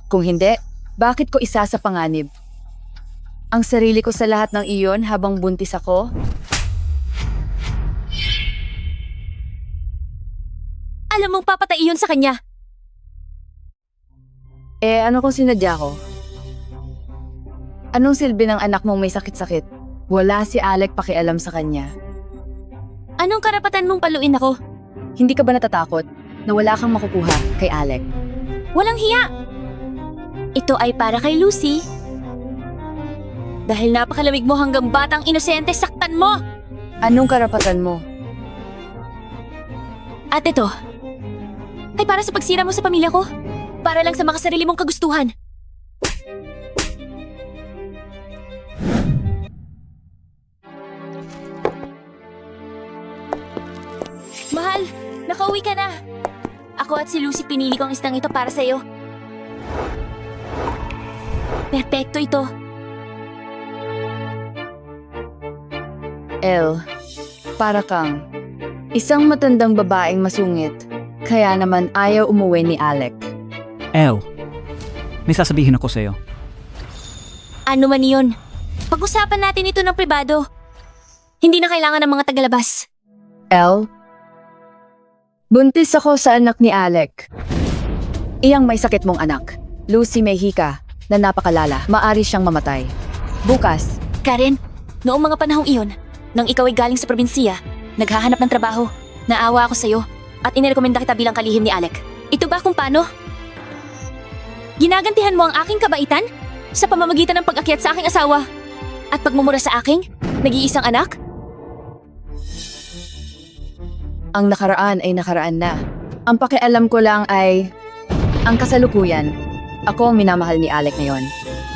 Kung hindi, bakit ko isa sa panganib? Ang sarili ko sa lahat ng iyon habang buntis ako? Alam mong papatay iyon sa kanya. Ano kung sinadya ko? Anong silbi ng anak mong may sakit-sakit? Wala si Alec pakialam sa kanya. Anong karapatan mong paluin ako? Hindi ka ba natatakot na wala kang makukuha kay Alec? Walang hiya! Ito ay para kay Lucy. Dahil napakalamig mo hanggang batang inosente, saktan mo! Anong karapatan mo? At ito, ay para sa pagsira mo sa pamilya ko. Para lang sa makasarili mong kagustuhan. Mahal, nakauwi ka na. Ako at si Lucy pinili ko ang isdang ito para sa'yo. Perpekto ito. Elle, para kang isang matandang babaeng masungit, kaya naman ayaw umuwi ni Alec. Elle, may sasabihin ako sa'yo. Ano man iyon? Pag-usapan natin ito ng pribado. Hindi na kailangan ng mga tagalabas. Elle, buntis ako sa anak ni Alec. Iyang may sakit mong anak, Lucy may hika, na napakalala, maari siyang mamatay. Bukas, Karen, noong mga panahong iyon, nang ikaw ay galing sa probinsiya, naghahanap ng trabaho, naawa ako sa'yo, at inirekomenda kita bilang kalihim ni Alec. Ito ba kung paano? Ginagantihan mo ang aking kabaitan sa pamamagitan ng pag-akyat sa aking asawa at pagmumura sa aking nag-iisang anak? ang nakaraan ay nakaraan na. Ang pakialam ko lang ay ang kasalukuyan. Ako ang minamahal ni Alec ngayon.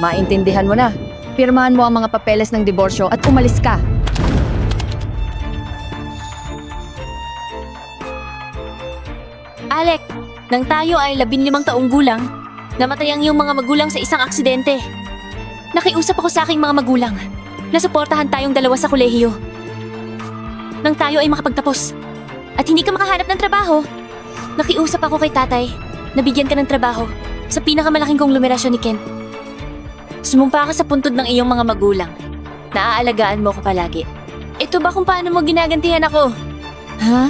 Maintindihan mo na. Pirmahan mo ang mga papeles ng diborsyo at umalis ka. Alec, nang tayo ay 15 taong gulang, namatay ang iyong mga magulang sa isang aksidente. Nakiusap ako sa aking mga magulang na suportahan tayong dalawa sa kolehiyo. Nang tayo ay makapagtapos at hindi ka makahanap ng trabaho, nakiusap ako kay tatay na bigyan ka ng trabaho sa pinakamalaking konglomerasyon ni Ken. Sumumpa ka sa puntod ng iyong mga magulang. Naaalagaan mo ko palagi. Ito ba kung paano mo ginagantihan ako? Ha?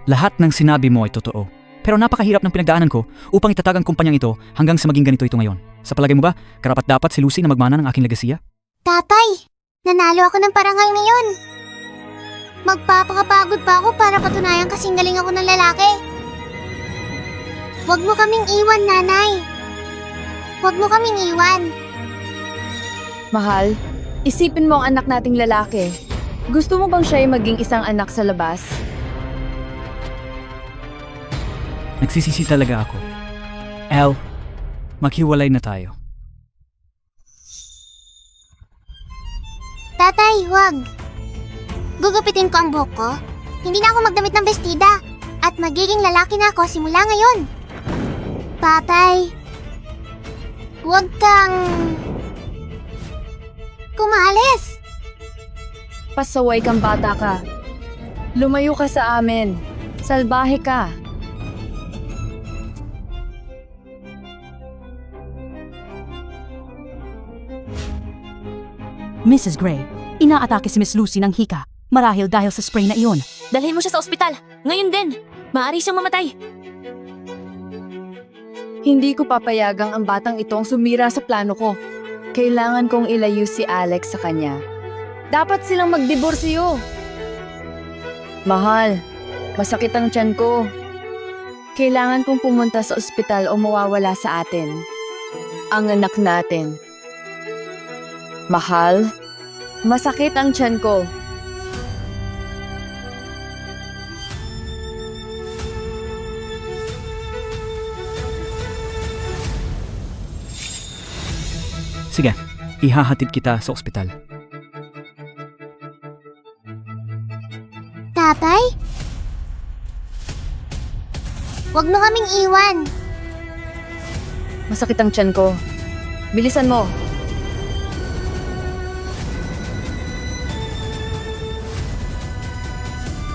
Lahat ng sinabi mo ay totoo. Pero napakahirap ng pinagdaanan ko upang itatag ang kumpanyang ito hanggang sa maging ganito ito ngayon. Sa palagay mo ba, karapat-dapat si Lucy na magmana ng aking legasiya? Tatay, nanalo ako ng parangal ngayon. Magpapakapagod pa ako para patunayan kasing galing ako ng lalaki. Huwag mo kaming iwan, nanay. Huwag mo kaming iwan. Mahal, isipin mo ang anak nating lalaki. Gusto mo bang siya ay maging isang anak sa labas? Nagsisisi talaga ako. Elle, maghiwalay na tayo. Tatay, huwag. Gugupitin ko ang buhok ko. Hindi na ako magdamit ng bestida. At magiging lalaki na ako simula ngayon. Tatay, huwag kang kumalis. Pasaway kang bata ka. Lumayo ka sa amin. Salbahe ka. Mrs. Gray, inaatake si Miss Lucy ng hika marahil dahil sa spray na iyon. Dalhin mo siya sa ospital. Ngayon din. Maaari siyang mamatay. Hindi ko papayagang ang batang itong sumira sa plano ko. Kailangan kong ilayo si Alex sa kanya. Dapat silang magdiborsyo. Mahal, masakit ang tiyan ko. Kailangan kong pumunta sa ospital o mawawala sa atin. Ang anak natin. Mahal, masakit ang tiyan ko. Sige, ihahatid kita sa ospital. Tatay? Huwag mo kaming iwan. Masakit ang tiyan ko. Bilisan mo.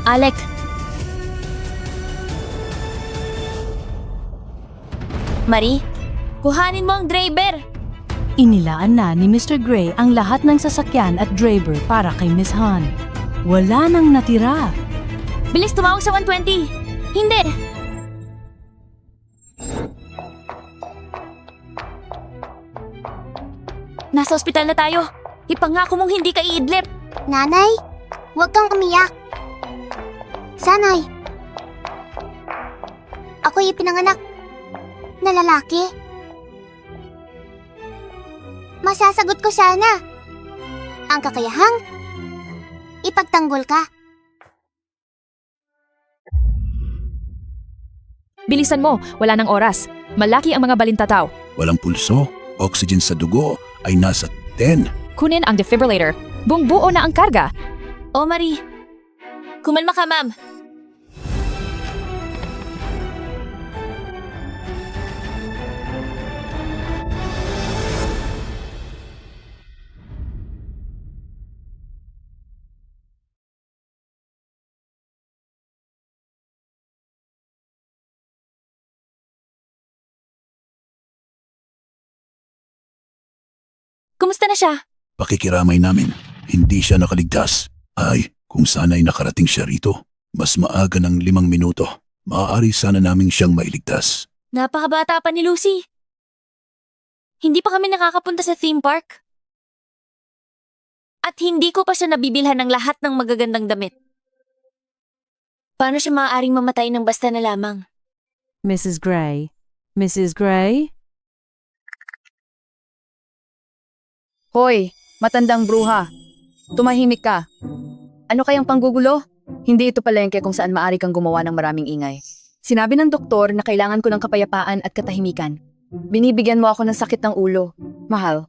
Alec, Marie, kuhanin mo ang driver! Inilaan na ni Mr. Gray ang lahat ng sasakyan at driver para kay Miss Han. Wala nang natira. Bilis tumawag sa 120! Hindi! Nasa ospital na tayo. Ipangako mong hindi ka iidlip. Nanay, huwag kang umiyak. Sanay, ako'y ipinanganak na lalaki. Masasagot ko sana ang kakayahang ipagtanggol ka. Bilisan mo, wala nang oras. Malaki ang mga balintataw. Walang pulso, oxygen sa dugo ay nasa 10. Kunin ang defibrillator. Buong-buo na ang karga. Oh, Marie. Kumalma ka, ma'am. Kumusta na siya? Pakikiramay namin, hindi siya nakaligtas. Ay, kung sana'y nakarating siya rito, mas maaga ng 5 minuto, maaari sana naming siyang mailigtas. Napakabata pa ni Lucy. Hindi pa kami nakakapunta sa theme park. At hindi ko pa siya nabibilhan ng lahat ng magagandang damit. Paano siya maaaring mamatay ng basta na lamang? Mrs. Gray? Mrs. Gray? Hoy, matandang bruha. Tumahimik ka. Ano kayang panggugulo? Hindi ito palengke kung saan maaari kang gumawa ng maraming ingay. Sinabi ng doktor na kailangan ko ng kapayapaan at katahimikan. Binibigyan mo ako ng sakit ng ulo. Mahal.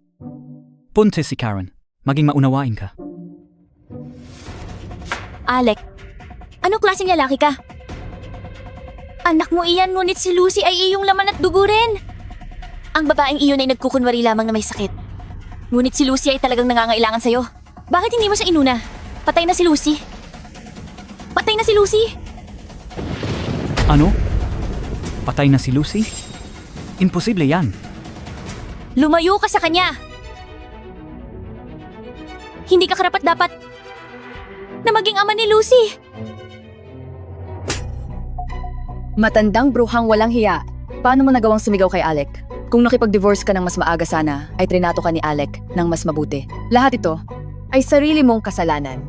Punte si Karen. Maging maunawain ka. Alec, anong klaseng lalaki ka? Anak mo iyan, ngunit si Lucy ay iyong laman at dugo rin. Ang babaeng iyon ay nagkukunwari lamang na may sakit. Ngunit si Lucy ay talagang nangangailangan sa'yo. Bakit hindi mo siya inuna? Patay na si Lucy. Patay na si Lucy. Ano? Patay na si Lucy? Imposible yan. Lumayo ka sa kanya. Hindi ka karapat-dapat na maging ama ni Lucy. Matandang bruhang walang hiya. Paano mo nagawang sumigaw kay Alec? Kung nakipag-divorce ka ng mas maaga sana, ay trinato ka ni Alec ng mas mabuti. Lahat ito ay sarili mong kasalanan.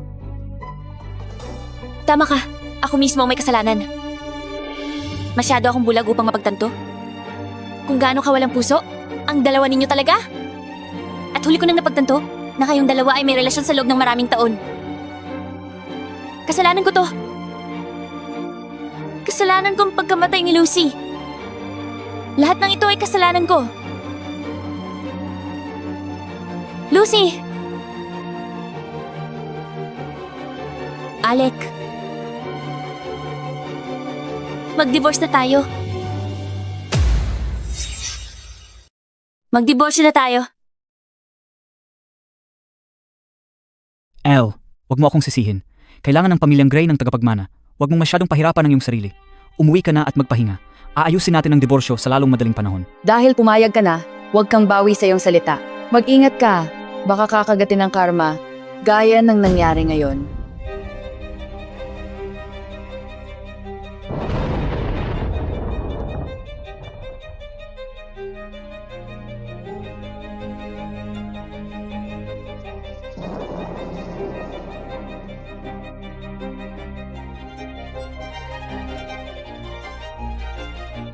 Tama ka. Ako mismo ang may kasalanan. Masyado akong bulag upang mapagtanto. Kung gaano ka walang puso, ang dalawa ninyo talaga. At huli ko nang napagtanto na kayong dalawa ay may relasyon sa loob ng maraming taon. Kasalanan ko to. Kasalanan kong pagkamatay ni Lucy. Lahat ng ito ay kasalanan ko. Lucy! Alec. Mag-divorce na tayo. Mag-divorce na tayo. Elle, wag mo akong sisihin. Kailangan ng pamilyang Gray ng tagapagmana. Wag mong masyadong pahirapan ang iyong sarili. Umuwi ka na at magpahinga. Aayusin natin ang diborsyo sa lalong madaling panahon. Dahil pumayag ka na, huwag kang bawi sa iyong salita. Mag-ingat ka. Baka kakagatin ng karma, gaya ng nangyari ngayon.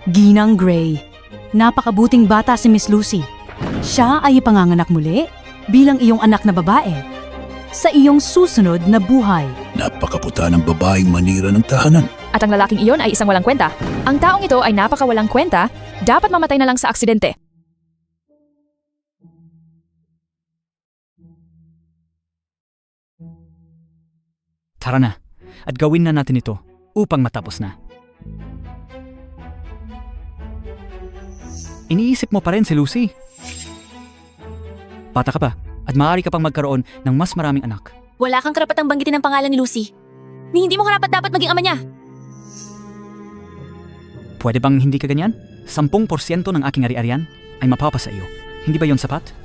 Ginang Gray. Napakabuting bata si Miss Lucy. Siya ay ipanganganak muli bilang iyong anak na babae sa iyong susunod na buhay. Napakaputa ng babaeng manira ng tahanan. At ang lalaking iyon ay isang walang kwenta. Ang taong ito ay napakawalang kwenta, dapat mamatay na lang sa aksidente. Tara na, at gawin na natin ito upang matapos na. Iniisip mo pa rin si Lucy. Bata ka pa at maaari ka pang magkaroon ng mas maraming anak. Wala kang karapatang banggitin ang pangalan ni Lucy. Ni hindi mo karapat dapat maging ama niya. Pwede bang hindi ka ganyan? 10% ng aking ari-arian ay mapapa sa iyo. Hindi ba yon sapat?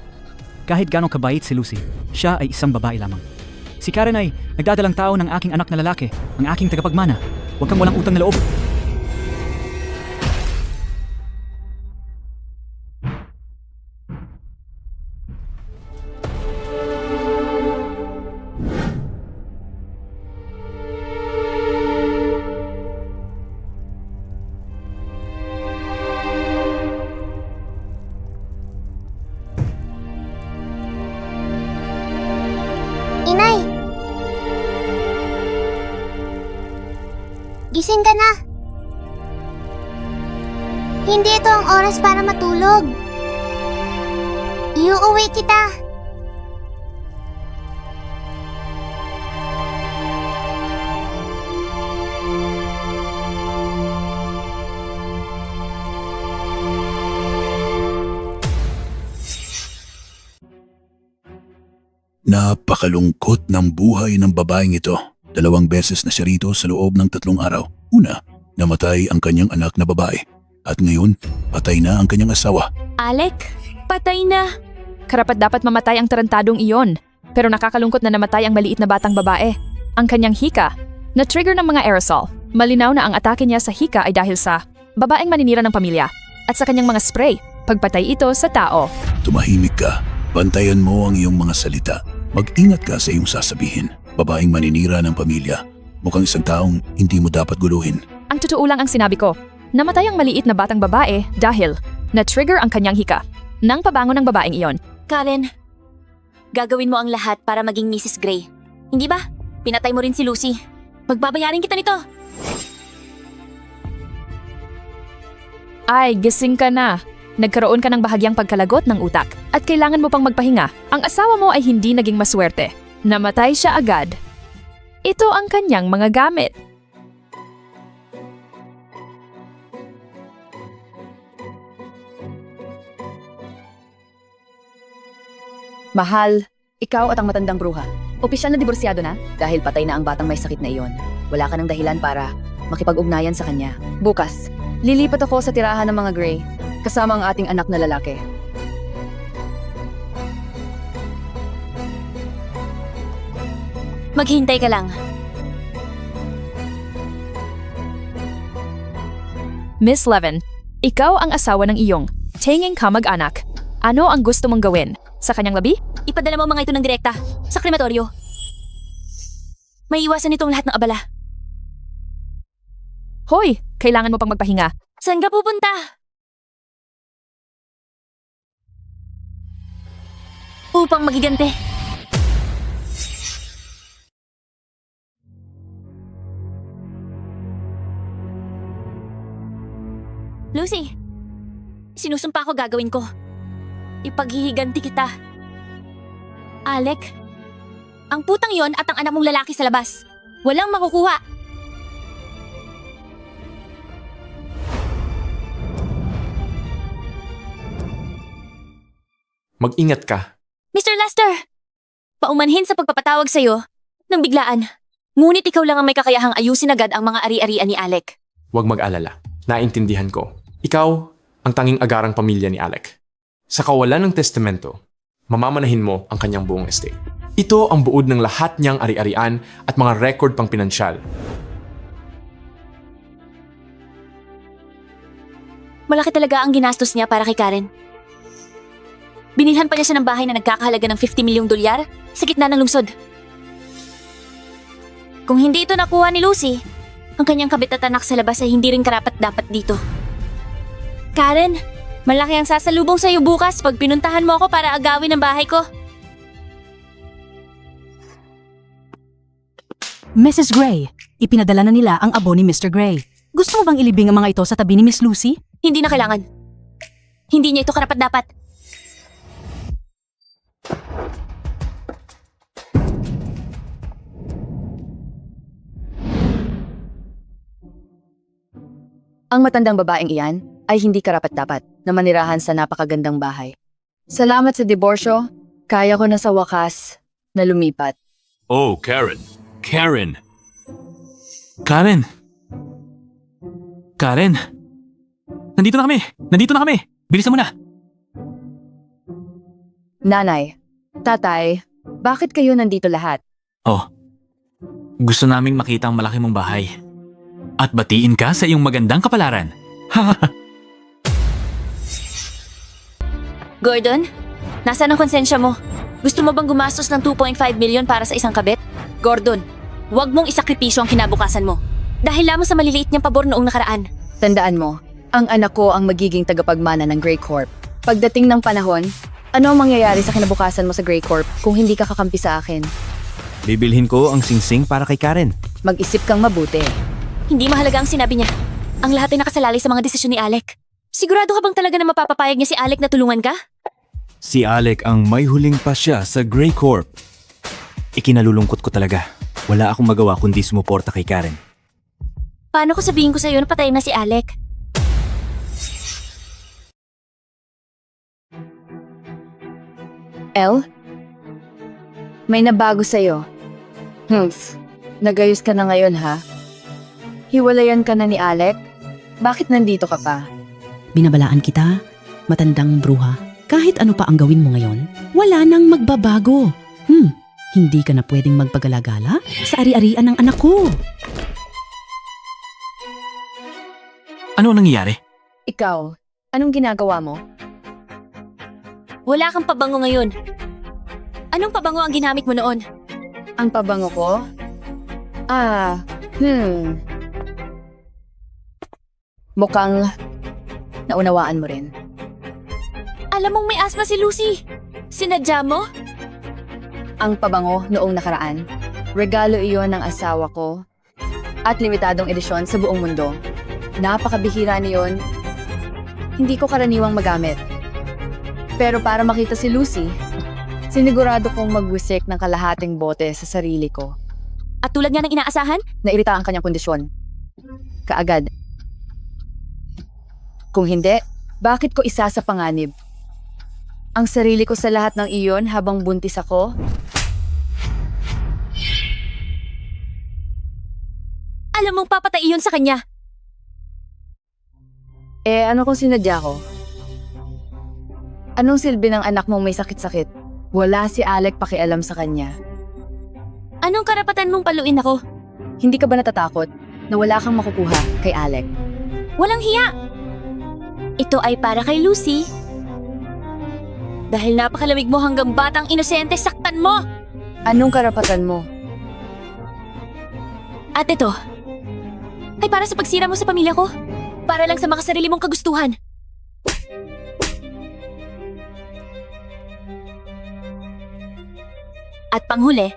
Kahit gano'ng kabait si Lucy, siya ay isang babae lamang. Si Karen ay nagdadalang tao ng aking anak na lalaki, ang aking tagapagmana. Huwag kang walang utang na loob. Inay! Gising ka na. Hindi ito ang oras para matulog. Iuuwi kita. Napakalungkot ng buhay ng babaeng ito. 2 beses na siya rito sa loob ng 3 araw. Una, namatay ang kanyang anak na babae. At ngayon, patay na ang kanyang asawa. Alec, patay na. Karapat dapat mamatay ang tarantadong iyon. Pero nakakalungkot na namatay ang maliit na batang babae. Ang kanyang hika, na-trigger ng mga aerosol. Malinaw na ang atake niya sa hika ay dahil sa babaeng maninira ng pamilya at sa kanyang mga spray, pagpatay ito sa tao. Tumahimik ka. Bantayan mo ang iyong mga salita. Mag-ingat ka sa iyong sasabihin. Babaeng maninira ng pamilya. Mukhang isang taong hindi mo dapat guluhin. Ang totoo lang ang sinabi ko. Namatay ang maliit na batang babae dahil na-trigger ang kanyang hika nang pabango ng babaeng iyon. Karen, gagawin mo ang lahat para maging Mrs. Gray. Hindi ba? Pinatay mo rin si Lucy. Magbabayarin kita nito. Ay, gising ka na. Nagkaroon ka ng bahagyang pagkalagot ng utak at kailangan mo pang magpahinga. Ang asawa mo ay hindi naging maswerte. Namatay siya agad. Ito ang kanyang mga gamit. Mahal, ikaw at ang matandang bruha. Opisyal na diborsyado na dahil patay na ang batang may sakit na iyon. Wala ka ng dahilan para makipag-ugnayan sa kanya. Bukas, lilipat ako sa tirahan ng mga Gray kasama ang ating anak na lalaki. Maghintay ka lang. Miss Levin, ikaw ang asawa ng iyong tinging kamag-anak. Ano ang gusto mong gawin? Sa kanyang labi? Ipadala mo mga ito ng direkta sa krematoryo. May iwasan itong lahat ng abala. Hoy, kailangan mo pang magpahinga. Saan ka pupunta? Upang magigante. Lucy, sinusumpa ko gagawin ko. Ipaghihiganti kita. Alec, ang putang yon at ang anak mong lalaki sa labas. Walang makukuha. Mag-ingat ka. Mr. Lester, paumanhin sa pagpapatawag sa'yo ng biglaan. Ngunit ikaw lang ang may kakayahang ayusin agad ang mga ari-arian ni Alec. Huwag mag-alala. Naintindihan ko. Ikaw ang tanging agarang pamilya ni Alec. Sa kawalan ng testamento, mamamanahin mo ang kanyang buong estate. Ito ang buod ng lahat niyang ari-arian at mga record pang pinansyal. Malaki talaga ang ginastos niya para kay Karen. Binilhan pa niya siya ng bahay na nagkakahalaga ng $50 milyong sa gitna ng lungsod. Kung hindi ito nakuha ni Lucy, ang kanyang kabit at anak sa labas ay hindi rin karapat-dapat dito. Karen, malaki ang sasalubong sa iyo bukas pag pinuntahan mo ako para agawin ang bahay ko. Mrs. Gray, ipinadala na nila ang abo ni Mr. Gray. Gusto mo bang ilibing ang mga ito sa tabi ni Miss Lucy? Hindi na kailangan. Hindi niya ito karapat-dapat. Ang matandang babaeng iyan ay hindi karapat-dapat na manirahan sa napakagandang bahay. Salamat sa diborsyo, kaya ko na sa wakas na lumipat. Oh, Karen. Karen. Karen. Karen. Nandito na kami! Nandito na kami! Bilisan mo na! Nanay, tatay, bakit kayo nandito lahat? Oh, gusto naming makita ang malaki mong bahay. At batiin ka sa iyong magandang kapalaran. Gordon, nasaan ang konsensya mo? Gusto mo bang gumastos ng 2.5 million para sa isang kabit? Gordon, huwag mong isakripisyo ang kinabukasan mo. Dahil lamang sa maliliit niyang pabor noong nakaraan. Tandaan mo, ang anak ko ang magiging tagapagmana ng Grey Corp. Pagdating ng panahon, ano ang mangyayari sa kinabukasan mo sa Grey Corp kung hindi ka kakampi sa akin? Bibilhin ko ang singsing para kay Karen. Mag-isip kang mabuti. Hindi mahalaga ang sinabi niya. Ang lahat ay nakasalalay sa mga desisyon ni Alec. Sigurado ka bang talaga na mapapapayag niya si Alec na tulungan ka? Si Alec ang may huling pasya sa Grey Corp. Ikinalulungkot ko talaga. Wala akong magawa kundi sumuporta kay Karen. Paano ko sabihin ko sa'yo na patayin na si Alec? El? May nabago sa'yo. Nagayos ka na ngayon ha? Hiwalayan ka na ni Alec? Bakit nandito ka pa? Binabalaan kita, matandang bruha. Kahit ano pa ang gawin mo ngayon, wala nang magbabago. Hindi ka na pwedeng magpagalagala sa ari-arian ng anak ko. Ano ang nangyayari? Ikaw, anong ginagawa mo? Wala kang pabango ngayon. Anong pabango ang ginamit mo noon? Ang pabango ko? Mukhang naunawaan mo rin. Alam mong may asma si Lucy. Sinadya mo? Ang pabango noong nakaraan. Regalo iyon ng asawa ko at limitadong edisyon sa buong mundo. Napakabihira niyon. Hindi ko karaniwang magamit. Pero para makita si Lucy, sinigurado kong magwisik ng kalahating bote sa sarili ko. At tulad nga ng inaasahan? Nairita ang kanyang kondisyon. Kaagad. Kung hindi, bakit ko isa sa panganib? Ang sarili ko sa lahat ng iyon habang buntis ako? Alam mong papatay iyon sa kanya. Ano kung sinadya ko? Anong silbi ng anak mong may sakit-sakit? Wala si Alec pakialam sa kanya. Anong karapatan mong paluin ako? Hindi ka ba natatakot na wala kang makukuha kay Alec? Walang hiya! Ito ay para kay Lucy. Dahil napakalamig mo hanggang batang inosente, saktan mo! Anong karapatan mo? At ito, ay para sa pagsira mo sa pamilya ko. Para lang sa mga sarili mong kagustuhan. At panghuli,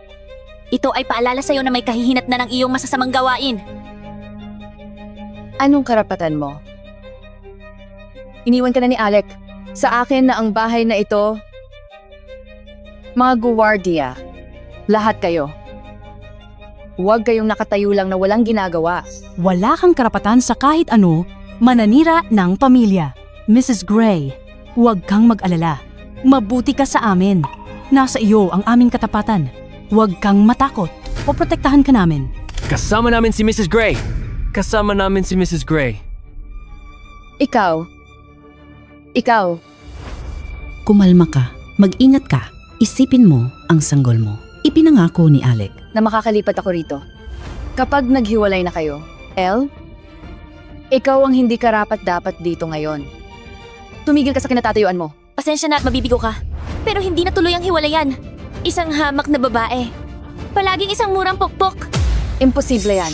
ito ay paalala sa'yo na may kahihinat na ng iyong masasamang gawain. Anong karapatan mo? Iniwan ka na ni Alec. Sa akin na ang bahay na ito, mga guwardiya, lahat kayo. Huwag kayong nakatayo lang na walang ginagawa. Wala kang karapatan sa kahit ano, mananira ng pamilya. Mrs. Gray, huwag kang mag-alala. Mabuti ka sa amin. Nasa iyo ang aming katapatan. Huwag kang matakot. Poprotektahan ka namin. Kasama namin si Mrs. Gray! Kasama namin si Mrs. Gray. Ikaw. Kumalma ka, mag-ingat ka, isipin mo ang sanggol mo. Ipinangako ni Alec. Na makakalipat ako rito. Kapag naghiwalay na kayo, El, ikaw ang hindi karapat-dapat dito ngayon. Tumigil ka sa kinatatayuan mo. Pasensya na at mabibigo ka. Pero hindi na tuloy ang hiwalayan. Isang hamak na babae. Palaging isang murang pokpok. Imposible yan.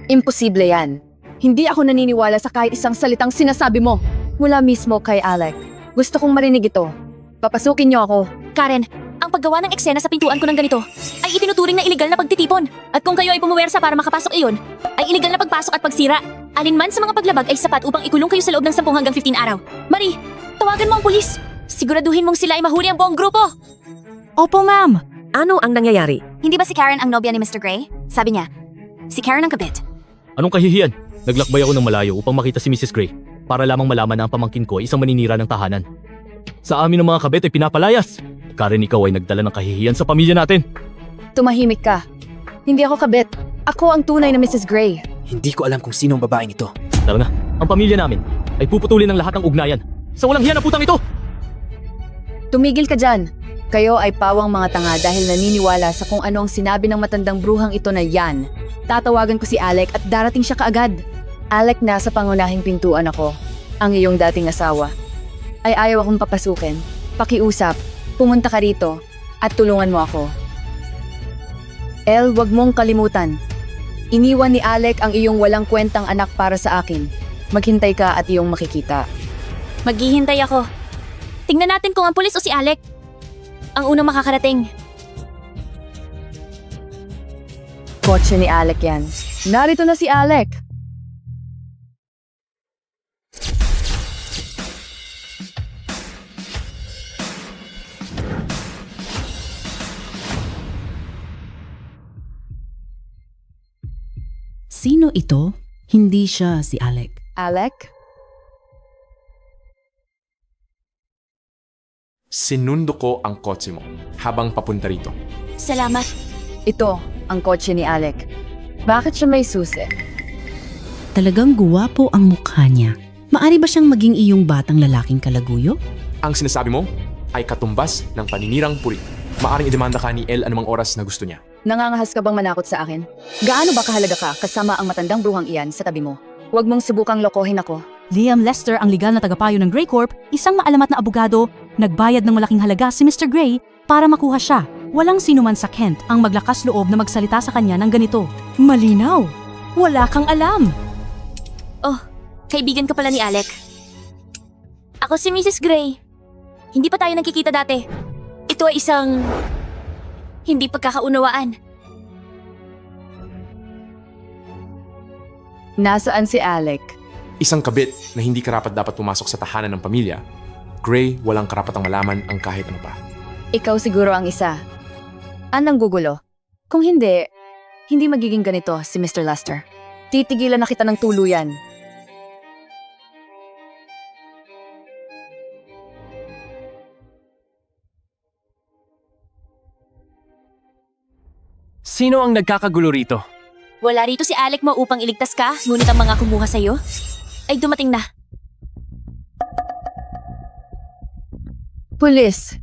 Imposible yan. Hindi ako naniniwala sa kahit isang salitang sinasabi mo. Mula mismo kay Alec. Gusto kong marinig ito. Papasukin niyo ako. Karen, ang paggawa ng eksena sa pintuan ko ng ganito ay itinuturing na iligal na pagtitipon. At kung kayo ay pumuwersa para makapasok iyon, ay iligal na pagpasok at pagsira. Alinman sa mga paglabag ay sapat upang ikulong kayo sa loob ng 10 hanggang 15 araw. Marie, tawagan mo ang pulis. Siguraduhin mong sila ay mahuli ang buong grupo. Opo, ma'am. Ano ang nangyayari? Hindi ba si Karen ang nobya ni Mr. Gray? Sabi niya, si Karen ang kabit. Anong kahihiyan? Naglakbay ako ng malayo upang makita si Mrs. Gray para lamang malaman na ang pamangkin ko ay isang maninira ng tahanan. Sa amin ng mga kabit ay pinapalayas. Karen, ikaw ay nagdala ng kahihiyan sa pamilya natin. Tumahimik ka. Hindi ako kabit. Ako ang tunay na Mrs. Gray. Hindi ko alam kung sino ang babaeng ito. Tara na, ang pamilya namin ay puputulin ng lahat ng ugnayan sa walang hiyan na putang ito! Tumigil ka dyan. Kayo ay pawang mga tanga dahil naniniwala sa kung ano ang sinabi ng matandang bruhang ito na yan. Tatawagan ko si Alec at darating siya kaagad. Alec, nasa pangunahing pintuan ako. Ang iyong dating asawa. Ay ayaw akong papasukin. Pakiusap, pumunta ka rito at tulungan mo ako. El, wag mong kalimutan. Iniwan ni Alec ang iyong walang kwentang anak para sa akin. Maghintay ka at iyong makikita. Maghihintay ako. Tingnan natin kung ang pulis o si Alec ang unang makakarating. Kotse ni Alec yan. Narito na si Alec. Sino ito? Hindi siya si Alec. Alec? Sinundo ko ang kotse mo habang papunta rito. Salamat. Ito ang kotse ni Alec. Bakit siya may susi? Talagang guwapo ang mukha niya. Maari ba siyang maging iyong batang lalaking kalaguyo? Ang sinasabi mo ay katumbas ng paninirang puri. Maaring idemanda ka ni El anumang oras na gusto niya. Nangangahas ka bang manakot sa akin? Gaano ba kahalaga ka kasama ang matandang bruhang iyan sa tabi mo? Huwag mong subukang lokohin ako. Liam Lester ang legal na tagapayo ng Grey Corp, isang maalamat na abogado, nagbayad ng malaking halaga si Mr. Grey para makuha siya. Walang sinuman sa Kent ang maglakas loob na magsalita sa kanya ng ganito. Malinaw! Wala kang alam! Oh, kaibigan ka pala ni Alec. Ako si Mrs. Gray. Hindi pa tayo nagkikita dati. Ito ay isang hindi pagkakaunawaan. Nasaan si Alec? Isang kabit na hindi karapat dapat pumasok sa tahanan ng pamilya. Gray, walang karapatang malaman ang kahit ano pa. Ikaw siguro ang isa. Anong gugulo? Kung hindi, hindi magiging ganito si Mr. Lester. Titigilan na kita ng tuluyan. Sino ang nagkakagulo rito? Wala rito si Alec mo upang iligtas ka, ngunit ang mga kumuha sa'yo ay dumating na. Pulis,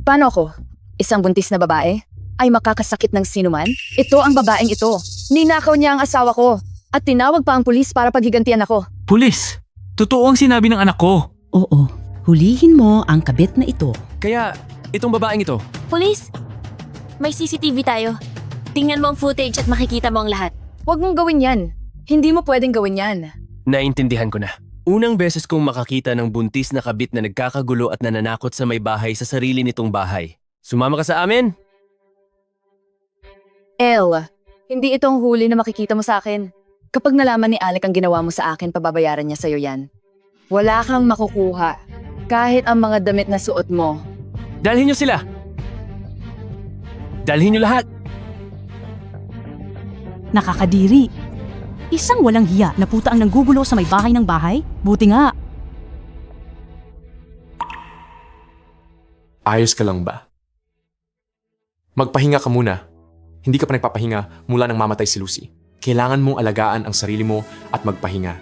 paano ko? Isang buntis na babae? Ay makakasakit ng sinuman? Ito ang babaeng ito. Ninakaw niya ang asawa ko. At tinawag pa ang pulis para paghigantian ako. Pulis! Totoo ang sinabi ng anak ko. Oo, hulihin mo ang kabit na ito. Kaya, itong babaeng ito, Police, may CCTV tayo. Tingnan mo ang footage at makikita mo ang lahat. Huwag mong gawin yan. Hindi mo pwedeng gawin yan. naintindihan ko na. Unang beses kong makakita ng buntis na kabit na nagkakagulo at nananakot sa may bahay sa sarili nitong bahay. Sumama ka sa amin? El, hindi itong huli na makikita mo sa akin. Kapag nalaman ni Alec ang ginawa mo sa akin, pababayaran niya sa'yo yan. Wala kang makukuha. Kahit ang mga damit na suot mo. Dalhin niyo sila! Dalhin niyo lahat! Nakakadiri. Isang walang hiya na puta ang nanggugulo sa may bahay ng bahay? Buti nga. Ayos ka lang ba? Magpahinga ka muna. Hindi ka pa nagpapahinga mula nang mamatay si Lucy. Kailangan mong alagaan ang sarili mo at magpahinga.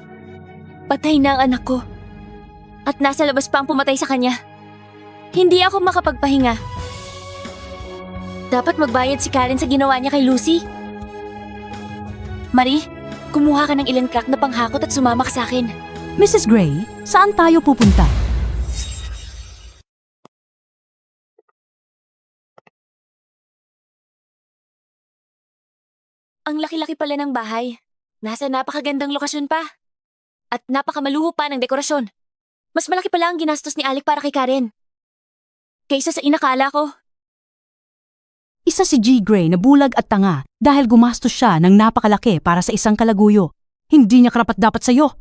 Patay na ang anak ko. At nasa labas pa ang pumatay sa kanya. Hindi ako makapagpahinga. Dapat magbayad si Karen sa ginawa niya kay Lucy. Marie, kumuha ka ng ilang crack na panghakot at sumama ka sa akin. Mrs. Gray, saan tayo pupunta? Ang laki-laki pala ng bahay. Nasa napakagandang lokasyon pa. At napakamaluho pa ng dekorasyon. Mas malaki pala ang ginastos ni Alec para kay Karen. Kaysa sa inakala ko. Isa si G. Gray na bulag at tanga dahil gumastos siya ng napakalaki para sa isang kalaguyo. Hindi niya karapat dapat sa'yo.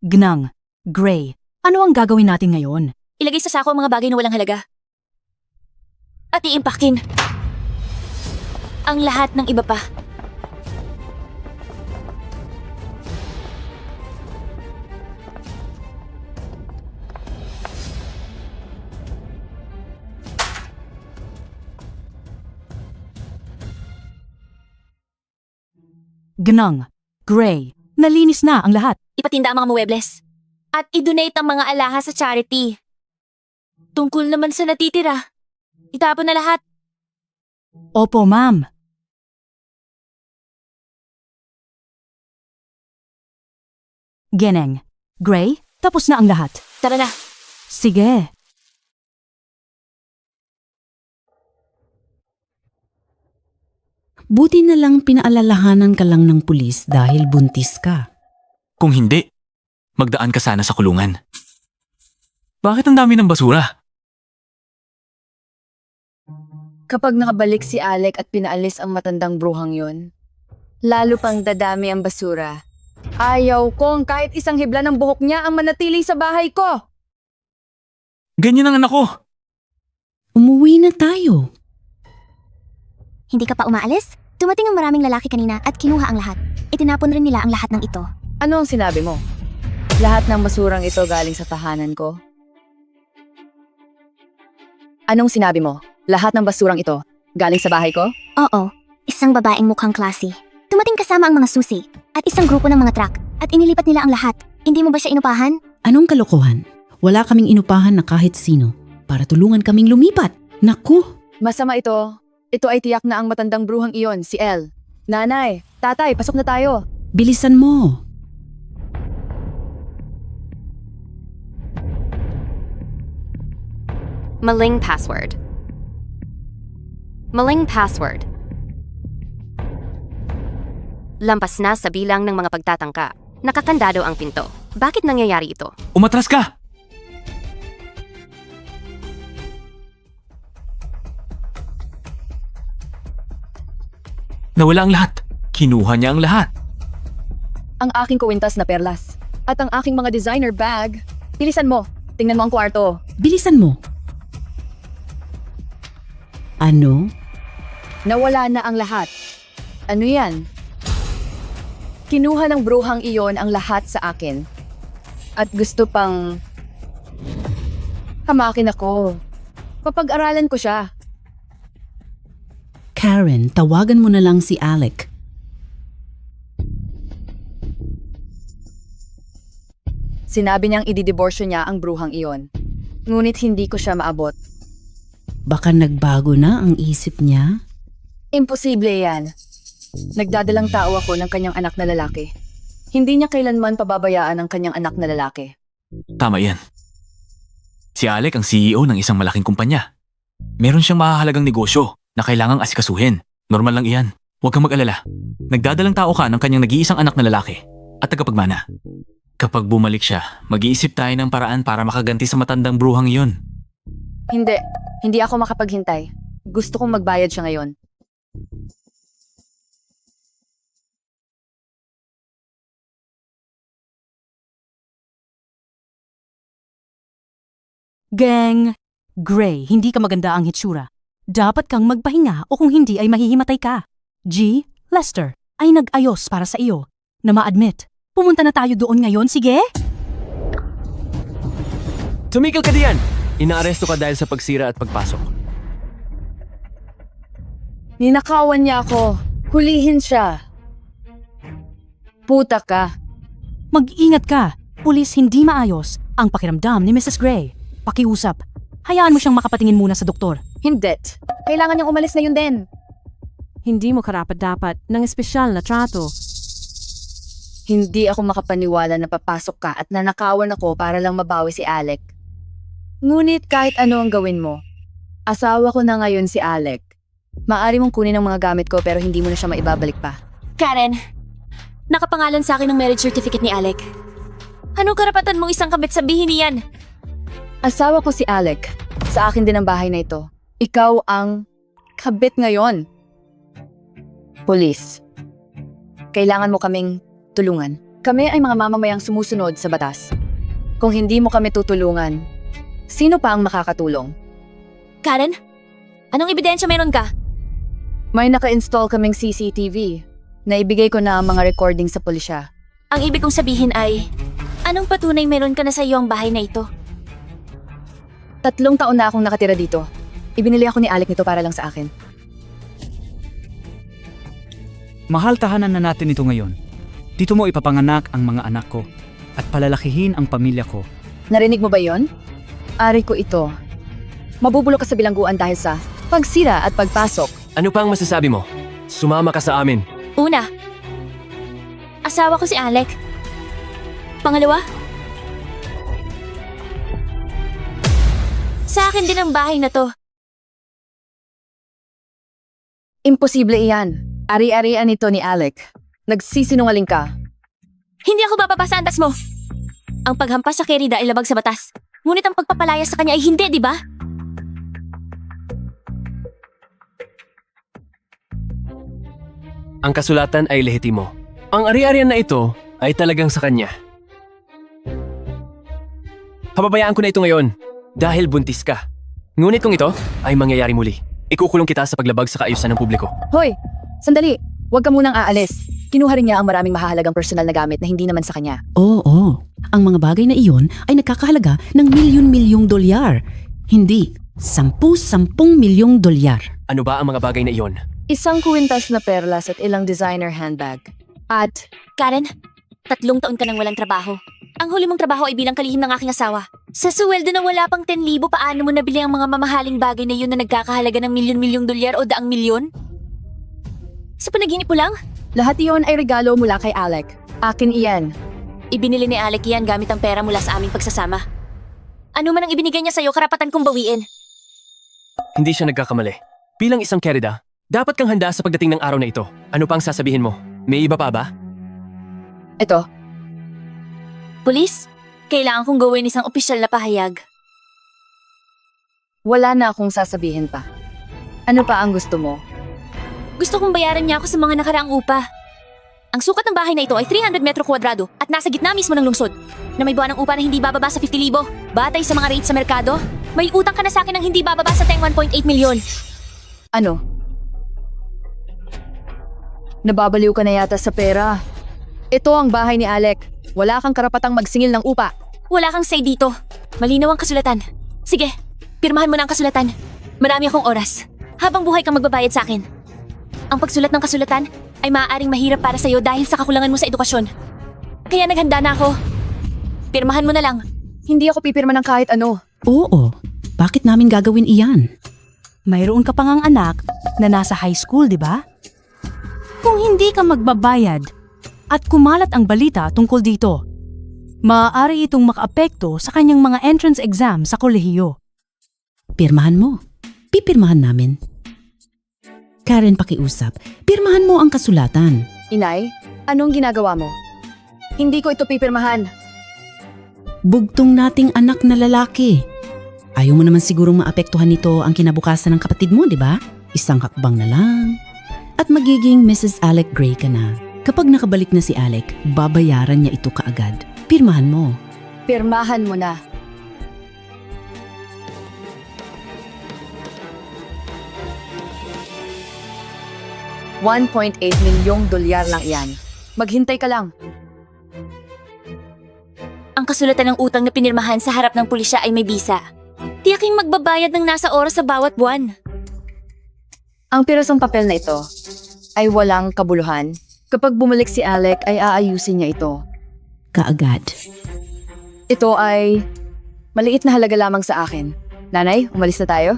Gnang, Gray, ano ang gagawin natin ngayon? Ilagay sa sako ang mga bagay na walang halaga. At iimpakin. Ang lahat ng iba pa. Gnang, Gray, nalinis na ang lahat. ipatinda ang mga muebles. At i-donate ang mga alahas sa charity. Tungkol naman sa natitira, itapon na lahat. Opo, ma'am. Geneng. Gray, tapos na ang lahat. Tara na. Sige. Buti na lang pinaalalahanan ka lang ng pulis dahil buntis ka. Kung hindi, magdaan ka sana sa kulungan. Bakit ang dami ng basura? Kapag nakabalik si Alec at pinaalis ang matandang bruhang yon, lalo pang dadami ang basura. Ayaw kong kahit isang hibla ng buhok niya ang manatili sa bahay ko. Ganyan ang anak ko. Umuwi na tayo. Hindi ka pa umaalis? Dumating ang maraming lalaki kanina at kinuha ang lahat. Itinapon rin nila ang lahat ng ito. Ano ang sinabi mo? Lahat ng basurang ito galing sa tahanan ko? Anong sinabi mo? Lahat ng basurang ito galing sa bahay ko? Oo, isang babaeng mukhang klase. Dumating kasama ang mga susi at isang grupo ng mga truck at inilipat nila ang lahat. Hindi mo ba siya inupahan? Anong kalokohan? Wala kaming inupahan na kahit sino para tulungan kaming lumipat. Naku! Masama ito. Ito ay tiyak na ang matandang bruhang iyon, si El. Nanay, tatay, pasok na tayo. Bilisan mo! Maling password. Maling password. Lampas na sa bilang ng mga pagtatangka. Nakakandado ang pinto. Bakit nangyayari ito? Umatras ka! Nawala ang lahat. Kinuha niya ang lahat. Ang aking kuwintas na perlas. At ang aking mga designer bag. Bilisan mo. Tingnan mo ang kwarto. Bilisan mo! Ano? Nawala na ang lahat. Ano yan? Kinuha ng bruhang iyon ang lahat sa akin. At gusto pang hamakin ako. Papag-aralan ko siya. Karen, tawagan mo na lang si Alec. Sinabi niyang ididiborsyo niya ang bruhang iyon. Ngunit hindi ko siya maabot. Baka nagbago na ang isip niya? Imposible yan. Nagdadalang tao ako ng kanyang anak na lalaki. Hindi niya kailanman pababayaan ang kanyang anak na lalaki. Tama yan. Si Alec ang CEO ng isang malaking kumpanya. Meron siyang mahahalagang negosyo na kailangang asikasuhin. Normal lang iyan. Huwag kang mag-alala. Nagdadalang tao ka ng kanyang nag-iisang anak na lalaki at tagapagmana. Kapag bumalik siya, mag-iisip tayo ng paraan para makaganti sa matandang bruhang iyon. Hindi. Hindi ako makapaghintay. Gusto kong magbayad siya ngayon. Gang! Gray, hindi ka maganda ang hitsura. Dapat kang magpahinga o kung hindi ay mahihimatay ka. G. Lester ay nag-ayos para sa iyo na ma-admit. Pumunta na tayo doon ngayon, sige? Tumigil ka diyan! Inaaresto ka dahil sa pagsira at pagpasok. Ninakawan niya ako. Hulihin siya. Puta ka. Mag-ingat ka. Pulis hindi maayos ang pakiramdam ni Mrs. Gray. Pakiusap. Hayaan mo siyang makapatingin muna sa doktor. Hindi. Kailangan niyang umalis ngayon din. Hindi mo karapat-dapat ng espesyal na trato. Hindi ako makapaniwala na papasok ka at nanakawan ako para lang mabawi si Alec. Ngunit kahit ano ang gawin mo, asawa ko na ngayon si Alec. Maaari mong kunin ang mga gamit ko pero hindi mo na siya maibabalik pa. Karen, nakapangalan sa akin ng marriage certificate ni Alec. Anong karapatan mong isang kabit sabihin niyan? Asawa ko si Alec. Sa akin din ang bahay na ito. Ikaw ang kabit ngayon. Police. Kailangan mo kaming tulungan. Kami ay mga mamamayang sumusunod sa batas. Kung hindi mo kami tutulungan, sino pa ang makakatulong? Karen, anong ebidensya meron ka? May naka-install kaming CCTV. Naibigay ko na ang mga recording sa pulisya. Ang ibig kong sabihin ay, anong patunay meron ka na sa iyo ang bahay na ito? 3 taon na akong nakatira dito. Ibinili ako ni Alec nito para lang sa akin. Mahal tahanan na natin ito ngayon. Dito mo ipapanganak ang mga anak ko. at palalakihin ang pamilya ko. Narinig mo ba yon? Ari ko ito. Mabubulok ka sa bilangguan dahil sa pagsira at pagpasok. Ano pa ang masasabi mo? Sumama ka sa amin. Una, asawa ko si Alec. Pangalawa, sa akin din ang bahay na to. Imposible iyan. Ari-arian ito ni Alec. Nagsisinungaling ka. Hindi ako bababa sa antas mo. Ang paghampas sa Kerida ay labag sa batas. Ngunit ang pagpapalaya sa kanya ay hindi, di ba? Ang kasulatan ay lehitimo. Ang ari-arian na ito ay talagang sa kanya. Pababayaan ko na ito ngayon dahil buntis ka. Ngunit kung ito ay mangyayari muli, ikukulong kita sa paglabag sa kaayusan ng publiko. Hoy, sandali. Huwag ka munang aalis. Kinuha rin niya ang maraming mahahalagang personal na gamit na hindi naman sa kanya. Oo. Ang mga bagay na iyon ay nagkakahalaga ng milyon-milyong dolyar. Hindi, 10 milyong dolyar. Ano ba ang mga bagay na iyon? Isang kwintas na perlas at ilang designer handbag. At Karen, 3 taon ka nang walang trabaho. Ang huli mong trabaho ay bilang kalihim ng aking asawa. Sa suweldo na wala pang 10,000, paano mo nabili ang mga mamahaling bagay na yun na nagkakahalaga ng milyon-milyong dolyar o daang milyon? Sa panaginip mo lang? lahat iyon ay regalo mula kay Alec. Akin iyan. Ibinili ni Alec yan gamit ang pera mula sa aming pagsasama. Ano man ang ibinigay niya sa'yo, karapatan kong bawiin. Hindi siya nagkakamali. Bilang isang Kerida, dapat kang handa sa pagdating ng araw na ito. Ano pang sasabihin mo? May iba pa ba? Ito, Pulis, kailangan kong gawin isang opisyal na pahayag. wala na akong sasabihin pa. Ano pa ang gusto mo? Gusto kong bayaran niya ako sa mga nakaraang upa. Ang sukat ng bahay na ito ay 300 metro kwadrado at nasa gitna mismo ng lungsod, na may buwan ng upa na hindi bababa sa 50,000. Batay sa mga rates sa merkado, may utang ka na sa akin ng hindi bababa sa 1.8 milyon. Ano? Nababaliw ka na yata sa pera. Ito ang bahay ni Alec. Wala kang karapatang magsingil ng upa. Wala kang say dito. Malinaw ang kasulatan. Sige, pirmahan mo na ang kasulatan. Marami akong oras. Habang buhay kang magbabayad sa akin. Ang pagsulat ng kasulatan ay maaaring mahirap para sa'yo dahil sa kakulangan mo sa edukasyon. Kaya naghanda na ako. Pirmahan mo na lang. Hindi ako pipirma ng kahit ano. Oo. Bakit namin gagawin iyan? Mayroon ka pang ang anak na nasa high school, di ba? Kung hindi ka magbabayad at kumalat ang balita tungkol dito, maaari itong makaapekto sa kanyang mga entrance exam sa kolehiyo. Pirmahan mo. Pipirmahan namin. Karen, pakiusap. Pirmahan mo ang kasulatan. Inay, anong ginagawa mo? Hindi ko ito pipirmahan. Bugtong nating anak na lalaki. Ayaw mo naman sigurong maapektuhan nito ang kinabukasan ng kapatid mo, di ba? Isang hakbang na lang. At magiging Mrs. Alec Gray ka na. Kapag nakabalik na si Alec, babayaran niya ito kaagad. Pirmahan mo. Pirmahan mo na. $1.8 milyong lang iyan. Maghintay ka lang. Ang kasulatan ng utang na pinirmahan sa harap ng pulisya ay may bisa. Tiyaking magbabayad ng nasa oras sa bawat buwan. Ang pirasong papel na ito ay walang kabuluhan. Kapag bumalik si Alec ay aayusin niya ito. Kaagad. Ito ay maliit na halaga lamang sa akin. Nanay, umalis na tayo?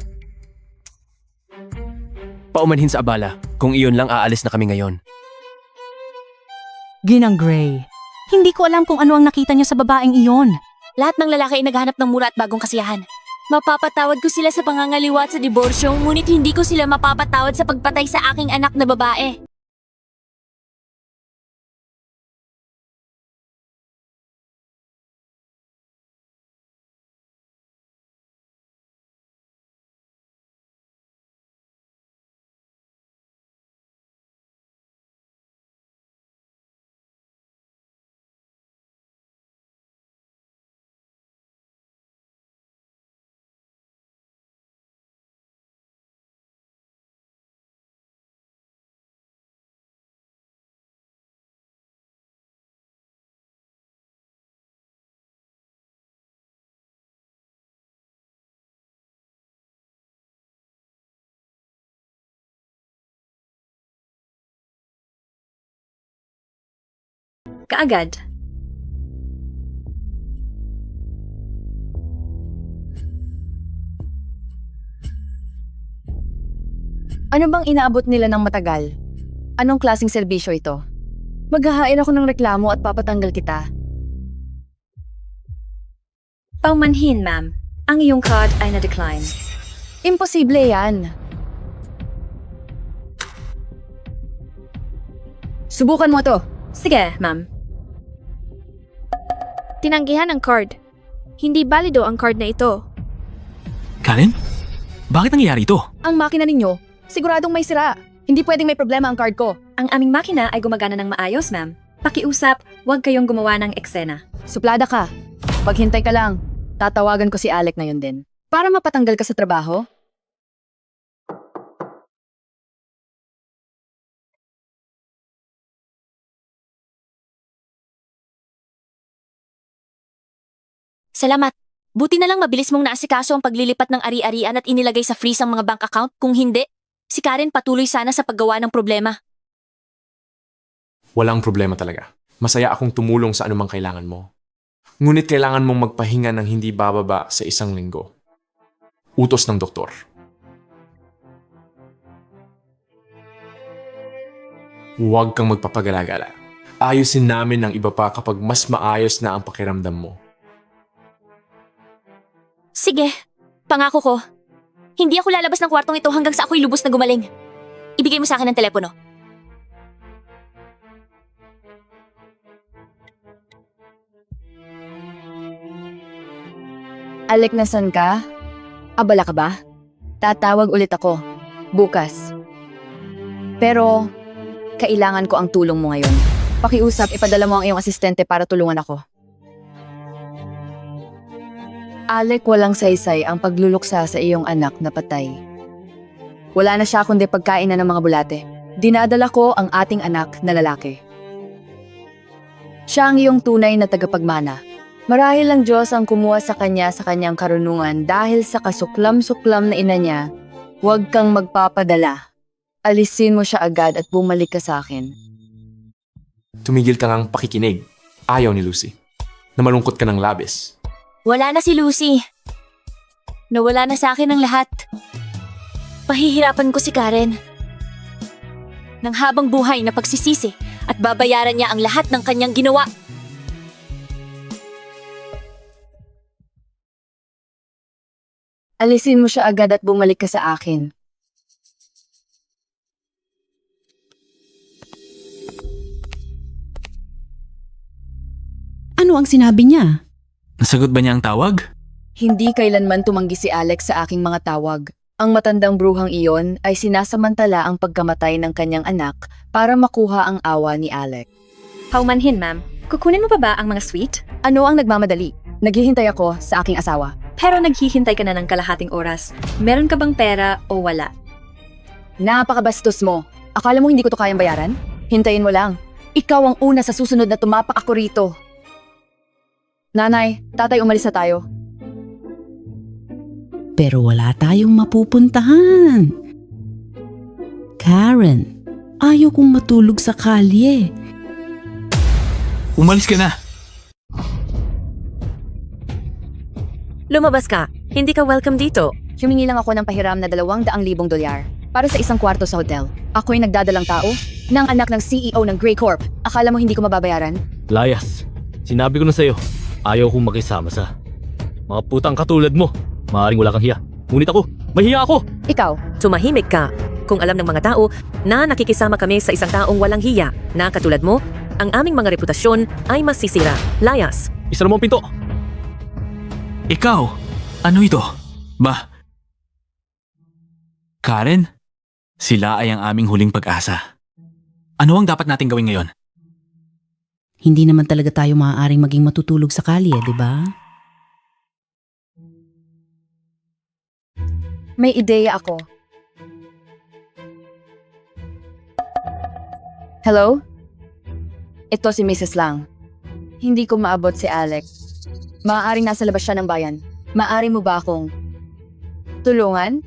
Paumanhin sa abala. Kung iyon lang, aalis na kami ngayon. Ginang Gray, hindi ko alam kung ano ang nakita niya sa babaeng iyon. Lahat ng lalaki ay naghahanap ng mura at bagong kasiyahan. Mapapatawad ko sila sa pangangaliwa at sa diborsyo, ngunit hindi ko sila mapapatawad sa pagpatay sa aking anak na babae. Kaagad. Ano bang inaabot nila ng matagal? Anong klaseng serbisyo ito? Maghahain ako ng reklamo at papatanggal kita. Paumanhin, ma'am. Ang iyong card ay na-decline. Imposible yan. Subukan mo to. Sige, ma'am. Tinanggihan ang card. Hindi balido ang card na ito. Karen? Bakit nangyayari ito? Ang makina ninyo, siguradong may sira. Hindi pwedeng may problema ang card ko. Ang aming makina ay gumagana ng maayos, ma'am. Pakiusap, huwag kayong gumawa ng eksena. Suplada ka. Paghintay ka lang. Tatawagan ko si Alec na yun din. Para mapatanggal ka sa trabaho? Salamat. Buti na lang mabilis mong naasikaso ang paglilipat ng ari-arian at inilagay sa freeze ang mga bank account. Kung hindi, si Karen patuloy sana sa paggawa ng problema. Walang problema talaga. Masaya akong tumulong sa anumang kailangan mo. Ngunit kailangan mong magpahinga ng hindi bababa sa 1 linggo. Utos ng doktor. Huwag kang magpapagalagala. Ayusin namin ang iba pa kapag mas maayos na ang pakiramdam mo. Sige, pangako ko. Hindi ako lalabas ng kwartong ito hanggang sa ako'y lubos na gumaling. Ibigay mo sa akin ang telepono. Alec, nasan ka? Abala ka ba? Tatawag ulit ako. Bukas. Pero, kailangan ko ang tulong mo ngayon. Pakiusap, ipadala mo ang iyong asistente para tulungan ako. Alec, walang saysay ang pagluluksa sa iyong anak na patay. Wala na siya kundi pagkain na ng mga bulate. Dinadala ko ang ating anak na lalaki. Siya ang iyong tunay na tagapagmana. Marahil ang Diyos ang kumuha sa kanya sa kanyang karunungan dahil sa kasuklam-suklam na ina niya. Huwag kang magpapadala. Alisin mo siya agad at bumalik ka sa akin. Tumigil ka ngang pakikinig. Ayaw ni Lucy. Na malungkot ka ng labis. Wala na si Lucy. Nawala na sa akin ang lahat. Pahihirapan ko si Karen. Nang habang buhay na pagsisisi at babayaran niya ang lahat ng kanyang ginawa. Alisin mo siya agad at bumalik ka sa akin. Ano ang sinabi niya? Nasagot ba niya ang tawag? Hindi kailanman tumanggi si Alex sa aking mga tawag. Ang matandang bruhang iyon ay sinasamantala ang pagkamatay ng kanyang anak para makuha ang awa ni Alec. Paumanhin, ma'am. Kukunin mo pa ba ang mga sweet? Ano ang nagmamadali? Naghihintay ako sa aking asawa. Pero naghihintay ka na ng kalahating oras. Meron ka bang pera o wala? Napakabastos mo. Akala mo hindi ko to kayang bayaran? Hintayin mo lang. Ikaw ang una sa susunod na tumapak ako rito. Nanay, tatay, umalis na tayo. Pero wala tayong mapupuntahan. Karen, ayaw kong matulog sa kalye. Umalis ka na. Lumabas ka. Hindi ka welcome dito. Humingi lang ako ng pahiram na $200,000 para sa isang kwarto sa hotel. Ako'y nagdadalang tao ng anak ng CEO ng Grey Corp. Akala mo hindi ko mababayaran? Layas, sinabi ko na sa'yo, ayaw kong makisama sa mga putang katulad mo. Maaring wala kang hiya. Ngunit ako, mahiya ako! Ikaw, Tumahimik ka. Kung alam ng mga tao na nakikisama kami sa isang taong walang hiya na katulad mo, ang aming mga reputasyon ay masisira. Layas. Isa mo ang pinto! Ikaw, ano ito? Karen? Sila ay ang aming huling pag-asa. Ano ang dapat nating gawin ngayon? Hindi naman talaga tayo maaaring maging matutulog sa kalye, di ba? may ideya ako. Hello? Ito si Mrs. Lang. Hindi ko maabot si Alec. Maaaring nasa labas siya ng bayan. Maaari mo ba akong tulungan?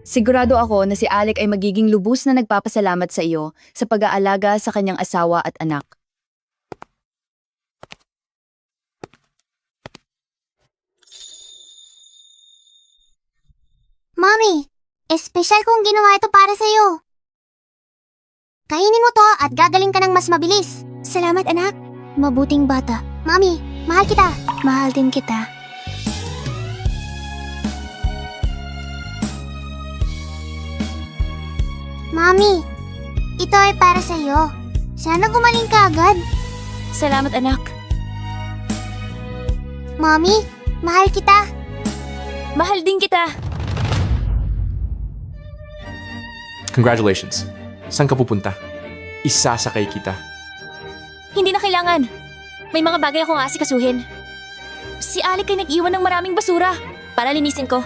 Sigurado ako na si Alec ay magiging lubos na nagpapasalamat sa iyo sa pag-aalaga sa kanyang asawa at anak. Mommy, Espesyal kong ginawa ito para sa'yo. Kainin mo to at gagaling ka ng mas mabilis. Salamat anak. Mabuting bata. Mami, mahal kita. Mahal din kita. Mami, ito ay para sa'yo. Sana gumaling ka agad. Salamat anak. Mami, mahal kita. Mahal din kita. Congratulations. Saan ka pupunta? Isasakay kita. Hindi na kailangan. May mga bagay akong asikasuhin. Si Alec ay nag-iwan ng maraming basura. Para linisin ko.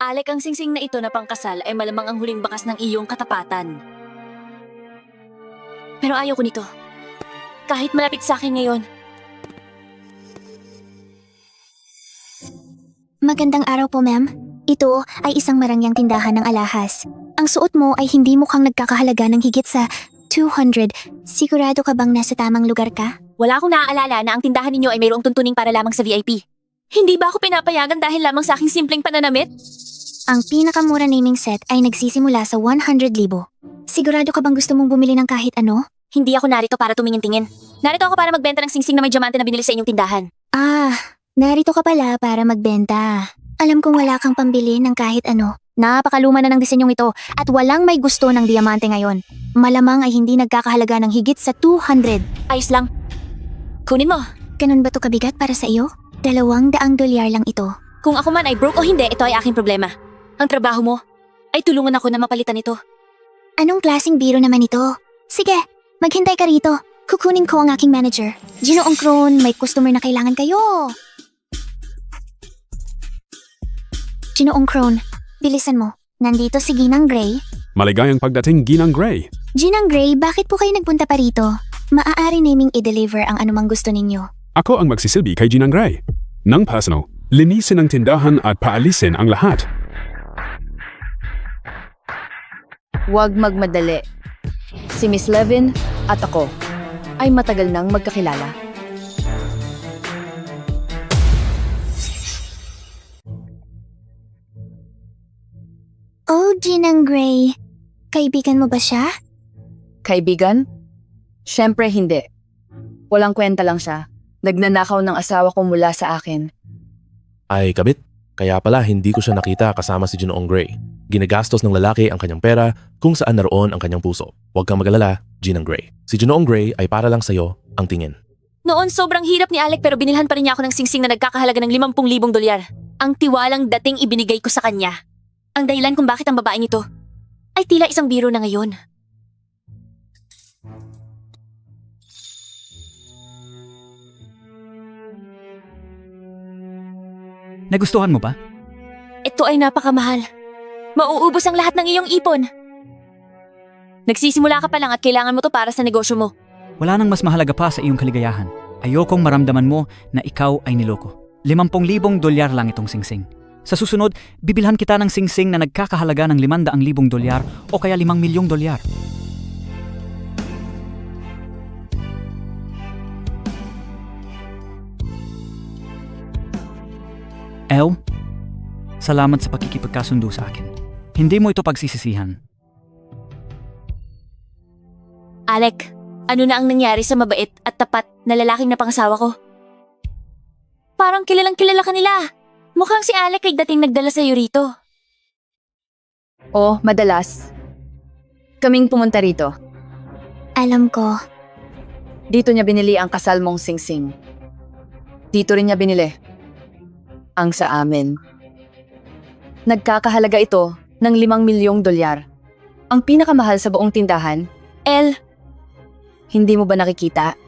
Alec, ang singsing na ito na pangkasal ay malamang ang huling bakas ng iyong katapatan. Pero ayaw ko nito. Kahit malapit sa akin ngayon. Magandang araw po, ma'am. Ito ay isang marangyang tindahan ng alahas. Ang suot mo ay hindi mukhang nagkakahalaga ng higit sa 200. Sigurado ka bang nasa tamang lugar ka? Wala akong naaalala na ang tindahan ninyo ay mayroong tuntuning para lamang sa VIP. Hindi ba ako pinapayagan dahil lamang sa aking simpleng pananamit? Ang pinakamura naming set ay nagsisimula sa 100,000. Sigurado ka bang gusto mong bumili ng kahit ano? Hindi ako narito para tumingin-tingin. Narito ako para magbenta ng singsing na may diamante na binili sa inyong tindahan. Ah, narito ka pala para magbenta. Alam kong wala kang pambili ng kahit ano. Napakaluma na ng disenyong ito at walang may gusto ng diamante ngayon. Malamang ay hindi nagkakahalaga ng higit sa 200. Ayos lang. Kunin mo. Ganun ba to kabigat para sa iyo? $200 lang ito. Kung ako man ay broke o hindi, ito ay aking problema. Ang trabaho mo ay tulungan ako na mapalitan ito. Anong klaseng biro naman ito? Sige, maghintay ka rito. Kukunin ko ang aking manager. Ginoong Kron, may customer na kailangan kayo. Ginoong Kron, bilisan mo. Nandito si Ginang Gray. Maligayang pagdating, Ginang Gray. Ginang Gray, bakit po kayo nagpunta pa rito? Maaari naming i-deliver ang anumang gusto ninyo. Ako ang magsisilbi kay Ginang Gray. Nang personal, linisin ang tindahan at paalisin ang lahat. Huwag magmadali. Si Miss Levin at ako ay matagal nang magkakilala. Oh, Ginang Gray. Kaibigan mo ba siya? Kaibigan? Siyempre hindi. Walang kwenta lang siya. Nagnanakaw ng asawa ko mula sa akin. Ay, kabit. Kaya pala hindi ko siya nakita kasama si Ginoong Gray. Ginagastos ng lalaki ang kanyang pera kung saan naroon ang kanyang puso. Huwag kang mag-alala, Ginang Gray. Si Ginoong Gray ay para lang sa'yo ang tingin. Noon sobrang hirap ni Alec pero binilhan pa rin niya ako ng singsing na nagkakahalaga ng $50,000. Ang tiwalang dating ibinigay ko sa kanya. Ang dahilan kung bakit ang babaeng ito ay tila isang biro na ngayon. Nagustuhan mo ba? Ito ay napakamahal. Mauubos ang lahat ng iyong ipon. Nagsisimula ka pa lang at kailangan mo to para sa negosyo mo. Wala nang mas mahalaga pa sa iyong kaligayahan. Ayokong maramdaman mo na ikaw ay niloko. $50,000 lang itong singsing. Sa susunod, bibilhan kita ng singsing na nagkakahalaga ng $500,000 o kaya $5,000,000. El, salamat sa pakikipagkasundo sa akin. Hindi mo ito pagsisisihan. Alec, ano na ang nangyari sa mabait at tapat na lalaking na pangasawa ko? Parang kilalang kilala ka nila. Mukhang si Alec ay dating nagdala sa'yo rito. O, madalas. Kaming pumunta rito. Alam ko. Dito niya binili ang kasal mong singsing. Dito rin niya binili ang sa amin. Nagkakahalaga ito ng $5,000,000. Ang pinakamahal sa buong tindahan. El, Hindi mo ba nakikita?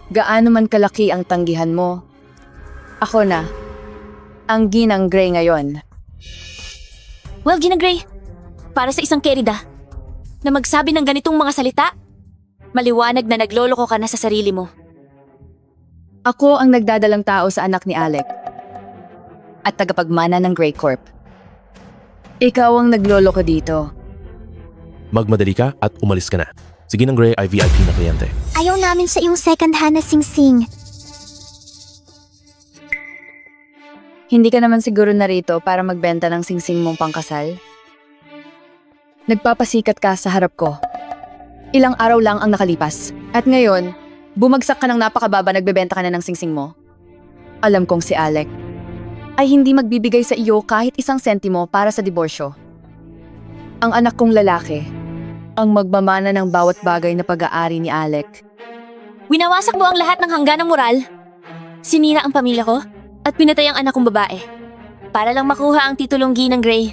Gaano man kalaki ang tanggihan mo? Ako na. Ang Ginang Gray ngayon. well, Ginang Gray, para sa isang kerida na magsabi ng ganitong mga salita, maliwanag na nagloloko ka na sa sarili mo. Ako ang nagdadalang tao sa anak ni Alec at tagapagmana ng Gray Corp. Ikaw ang nagloloko dito. Magmadali ka at umalis ka na. Si Ginang Gray ay VIP na kliyente. Ayaw namin sa iyong second hand na singsing. Hindi ka naman siguro narito para magbenta ng singsing mong pangkasal? Nagpapasikat ka sa harap ko. Ilang araw lang ang nakalipas. At ngayon, bumagsak ka ng napakababa nagbebenta ka na ng singsing mo. Alam kong si Alec ay hindi magbibigay sa iyo kahit isang sentimo para sa diborsyo. Ang anak kong lalaki ang magmamana ng bawat bagay na pag-aari ni Alec. Winawasak mo ang lahat ng hangganang moral. Sinira ang pamilya ko at pinatay ang anak kong babae. Para lang makuha ang titulong Ginang Gray.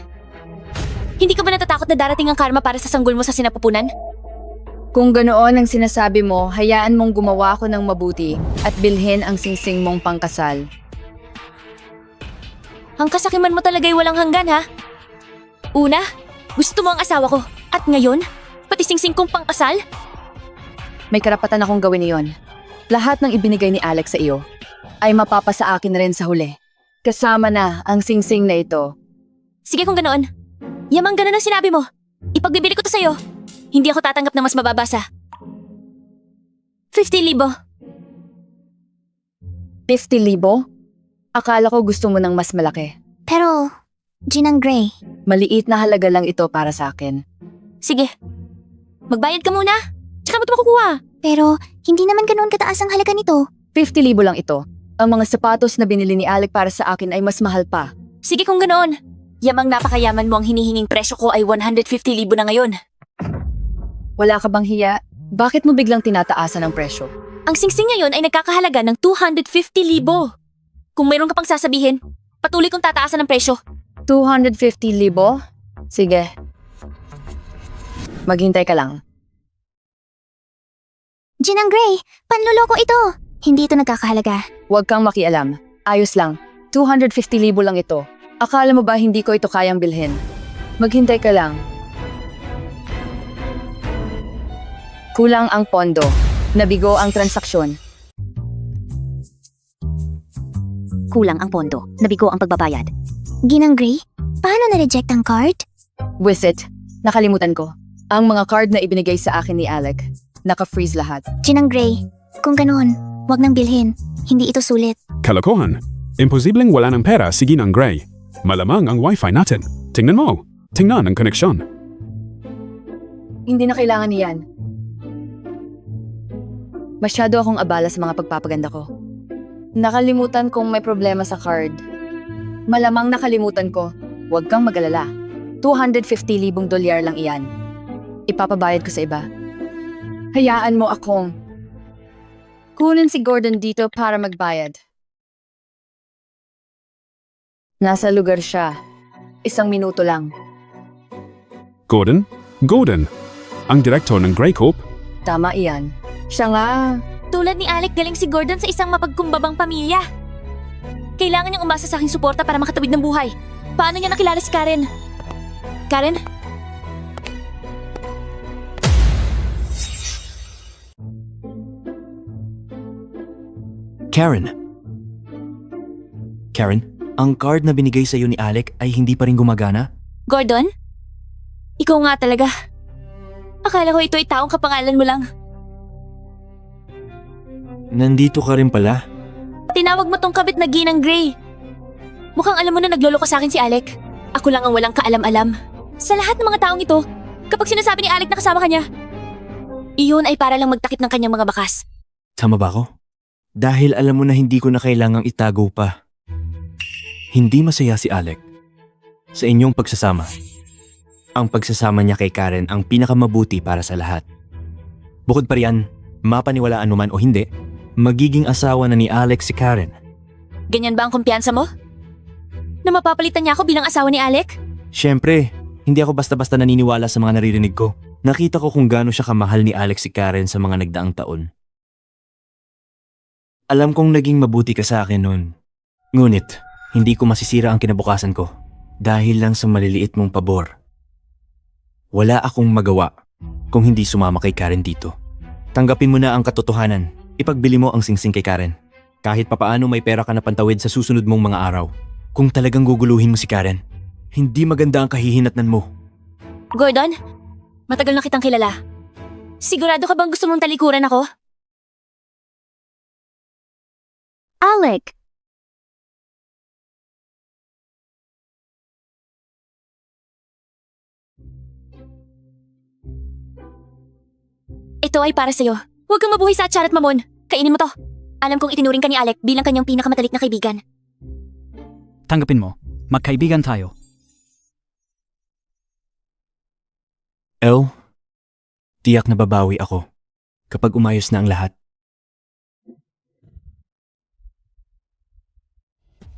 Hindi ka ba natatakot na darating ang karma para sa sanggol mo sa sinapupunan? Kung ganoon ang sinasabi mo, hayaan mong gumawa ko ng mabuti at bilhin ang singsing mong pangkasal. Ang kasakiman mo talaga'y walang hanggan, ha? Una, gusto mo ang asawa ko. At ngayon, pati singsing kong pangkasal? May karapatan akong gawin iyon. Lahat ng ibinigay ni Alex sa iyo ay mapapasa akin rin sa huli. Kasama na ang singsing na ito. Sige kung ganoon. Yamang ganun ang sinabi mo. Ipagbibili ko to sa'yo. Hindi ako tatanggap ng mas mababasa. 50,000. 50,000? Akala ko gusto mo ng mas malaki. Pero, Ginang Gray, Maliit na halaga lang ito para sa akin. Sige. Magbayad ka muna. Tsaka mo ito makukuha. pero hindi naman ganoon kataas ang halaga nito. 50,000 lang ito. Ang mga sapatos na binili ni Alec para sa akin ay mas mahal pa. Sige kung ganoon. Yamang napakayaman mo ang hinihinging presyo ko ay 150,000 na ngayon. Wala ka bang hiya? Bakit mo biglang tinataasan ang presyo? Ang singsing ngayon ay nagkakahalaga ng 250,000. Kung mayroon ka pang sasabihin, patuloy kong tataasan ang presyo. 250,000? Sige. Maghintay ka lang. Ginang Gray, panluloko ito. Hindi ito nagkakahalaga. Huwag kang makialam. Ayos lang. 250,000 lang ito. Akala mo ba hindi ko ito kayang bilhin? Maghintay ka lang. Kulang ang pondo. Nabigo ang transaksyon. Kulang ang pondo. Nabigo ang pagbabayad. Ginang Gray, paano na-reject ang card? Wisit, nakalimutan ko. Ang mga card na ibinigay sa akin ni Alec, naka-freeze lahat. Ginang Gray, kung ganoon, wag nang bilhin. Hindi ito sulit. Kalokohan. Imposibleng wala ng pera si Ginang Gray. Malamang ang wifi natin. Tingnan mo. Tingnan ang koneksyon. Hindi na kailangan niyan. Masyado akong abala sa mga pagpapaganda ko. Nakalimutan kong may problema sa card. Malamang nakalimutan ko. Huwag kang mag-alala. 250,000 dolyar lang iyan. Ipapabayad ko sa iba. Hayaan mo akong kunin si Gordon dito para magbayad. Nasa lugar siya. 1 minuto lang. Gordon? Gordon. Ang direktor ng Grey Corp? Tama iyan. Siya nga. Tulad ni Alec, galing si Gordon sa isang mapagkumbabang pamilya. Kailangan niyang umasa sa aking suporta para makatawid ng buhay. Paano niya nakilala si Karen? Karen? Karen, ang card na binigay sa iyo ni Alec ay hindi pa rin gumagana? Gordon? Ikaw nga talaga. Akala ko ito ay taong kapangalan mo lang. Nandito ka rin pala. Tinawag mo tong kabit na Ginang Gray. Mukhang alam mo na nagloloko sa akin si Alec. Ako lang ang walang kaalam-alam. Sa lahat ng mga taong ito, kapag sinasabi ni Alec na kasama ka niya, iyon ay para lang magtakip ng kanyang mga bakas. Tama ba ako? Dahil alam mo na hindi ko na kailangang itago pa. Hindi masaya si Alec sa inyong pagsasama. Ang pagsasama niya kay Karen ang pinakamabuti para sa lahat. Bukod pa riyan, mapaniwalaan mo man o hindi, magiging asawa na ni Alex si Karen. Ganyan ba ang kumpiyansa mo? Na mapapalitan niya ako bilang asawa ni Alec? Siyempre, hindi ako basta-basta naniniwala sa mga naririnig ko. Nakita ko kung gaano siya kamahal ni Alex si Karen sa mga nagdaang taon. Alam kong naging mabuti ka sa akin noon. Ngunit, hindi ko masisira ang kinabukasan ko dahil lang sa maliliit mong pabor. Wala akong magawa kung hindi sumama kay Karen dito. Tanggapin mo na ang katotohanan. Ipagbili mo ang singsing kay Karen. Kahit papaano may pera ka na pantawid sa susunod mong mga araw. Kung talagang guguluhin mo si Karen, hindi maganda ang kahihinatnan mo. Gordon, matagal na kitang kilala. Sigurado ka bang gusto mong talikuran ako? Alec, Ito ay para sa'yo. Huwag kang mabuhay sa atsarat mamon. Kainin mo to. Alam kong itinuring ka ni Alec bilang kanyang pinakamatalik na kaibigan. Tanggapin mo. Magkaibigan tayo. El, tiyak na babawi ako kapag umayos na ang lahat.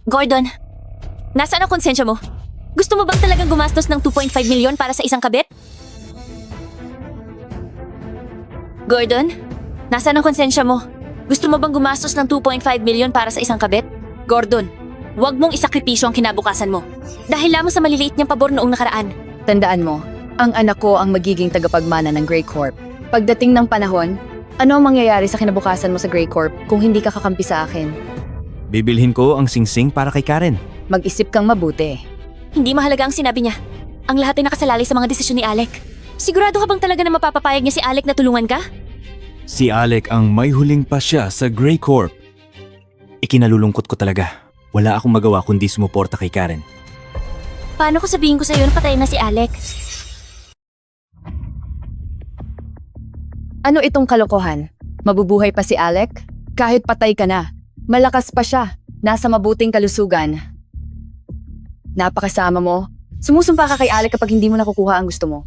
Gordon, nasaan ang konsensya mo? Gusto mo bang talagang gumastos ng 2.5 milyon para sa isang kabit? Gordon, nasaan ang konsensya mo? Gusto mo bang gumastos ng 2.5 milyon para sa isang kabit? Gordon, huwag mong isakripisyo ang kinabukasan mo. Dahil lamang sa maliliit niyang pabor noong nakaraan. Tandaan mo, ang anak ko ang magiging tagapagmana ng Grey Corp. Pagdating ng panahon, ano ang mangyayari sa kinabukasan mo sa Grey Corp kung hindi ka kakampi sa akin? Bibilhin ko ang singsing para kay Karen. Mag-isip kang mabuti. Hindi mahalaga ang sinabi niya. Ang lahat ay nakasalalay sa mga desisyon ni Alec. Sigurado ka bang talaga na mapapapayag niya si Alec na tulungan ka? Si Alec ang may huling pasya sa Grey Corp. Ikinalulungkot ko talaga. Wala akong magawa kundi sumuporta kay Karen. Paano ko sabihin ko sa iyo na patay na si Alec? Ano itong kalokohan? Mabubuhay pa si Alec? Kahit patay ka na. Malakas pa siya. Nasa mabuting kalusugan. Napakasama mo. Sumusumpa ka kay Alec kapag hindi mo nakukuha ang gusto mo.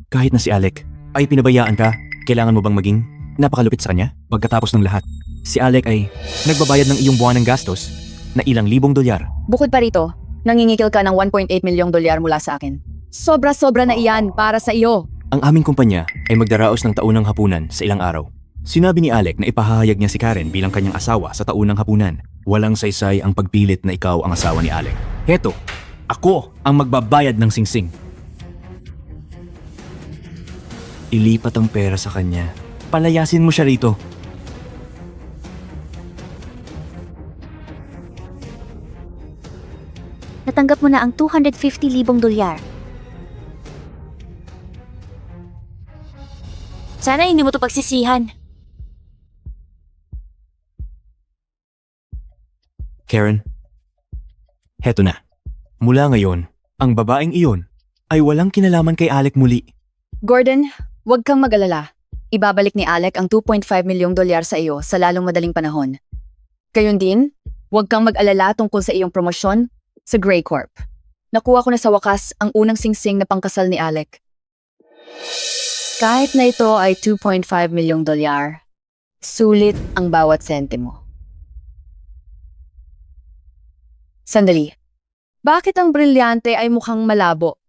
Kahit na si Alec ay pinabayaan ka, kailangan mo bang maging napakalupit sa kanya? Pagkatapos ng lahat, si Alec ay nagbabayad ng iyong buwanang gastos na ilang libong dolyar. Bukod pa rito, nangingikil ka ng 1.8 milyong dolyar mula sa akin. Sobra-sobra na iyan para sa iyo. Ang aming kumpanya ay magdaraos ng taunang hapunan sa ilang araw. Sinabi ni Alec na ipahahayag niya si Karen bilang kanyang asawa sa taunang hapunan. Walang saysay ang pagpilit na ikaw ang asawa ni Alec. Heto, ako ang magbabayad ng singsing. Ilipat ang pera sa kanya. Palayasin mo siya rito. natanggap mo na ang 250,000 dolyar. Sana hindi mo to pagsisihan. Karen, heto na. Mula ngayon, ang babaeng iyon ay walang kinalaman kay Alec muli. Gordon, huwag kang mag-alala. Ibabalik ni Alec ang 2.5 milyong dolyar sa iyo sa lalong madaling panahon. Gayon din, huwag kang mag-alala tungkol sa iyong promosyon sa Grey Corp. Nakuha ko na sa wakas ang unang singsing na pangkasal ni Alec. Kahit na ito ay 2.5 milyong dolyar, sulit ang bawat sentimo. Sandali. Bakit ang brilyante ay mukhang malabo?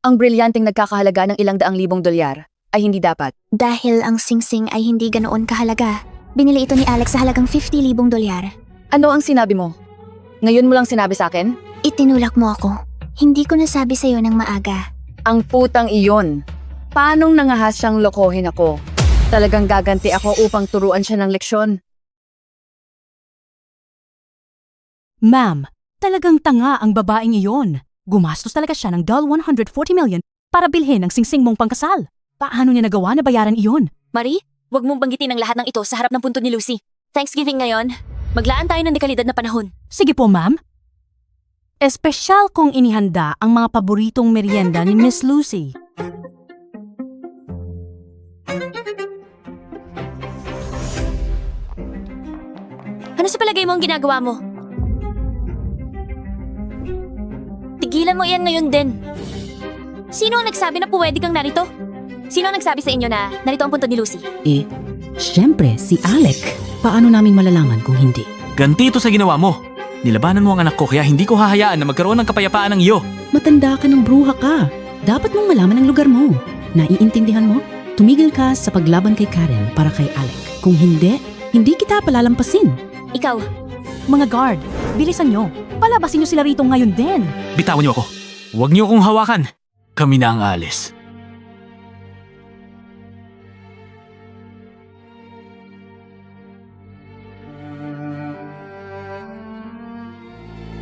Ang brilyanteng nagkakahalaga ng ilang daang libong dolyar ay hindi dapat. Dahil ang singsing ay hindi ganoon kahalaga, binili ito ni Alex sa halagang 50,000 dolyar. Ano ang sinabi mo? Ngayon mo lang sinabi sa akin? Itinulak mo ako. Hindi ko nasabi sa'yo ng maaga. Ang putang iyon. Paanong nangahas siyang lokohin ako? Talagang gaganti ako upang turuan siya ng leksyon. Ma'am, talagang tanga ang babaeng iyon. Gumastos talaga siya ng $140 million para bilhin ang singsing mong pangkasal. Paano niya nagawa na bayaran iyon? Marie, huwag mong banggitin ang lahat ng ito sa harap ng punto ni Lucy. Thanksgiving ngayon. Maglaan tayo ng dekalidad na panahon. Sige po, ma'am. Espesyal kong inihanda ang mga paboritong merienda ni Miss Lucy. Ano sa palagay mo ang ginagawa mo? Tigilan mo iyan ngayon din. Sino ang nagsabi na pwede kang narito? Sino ang nagsabi sa inyo na narito ang punto ni Lucy? Siyempre, si Alec. Paano namin malalaman kung hindi? Ganti ito sa ginawa mo. Nilabanan mo ang anak ko kaya hindi ko hahayaan na magkaroon ng kapayapaan ng iyo. Matanda ka ng bruha ka. Dapat mong malaman ang lugar mo. Naiintindihan mo? Tumigil ka sa paglaban kay Karen para kay Alec. Kung hindi, hindi kita palalampasin. Ikaw. Mga guard, bilisan nyo. Palabasin nyo sila rito ngayon din. Bitawan niyo ako. Huwag niyo akong hawakan. Kami na ang alis.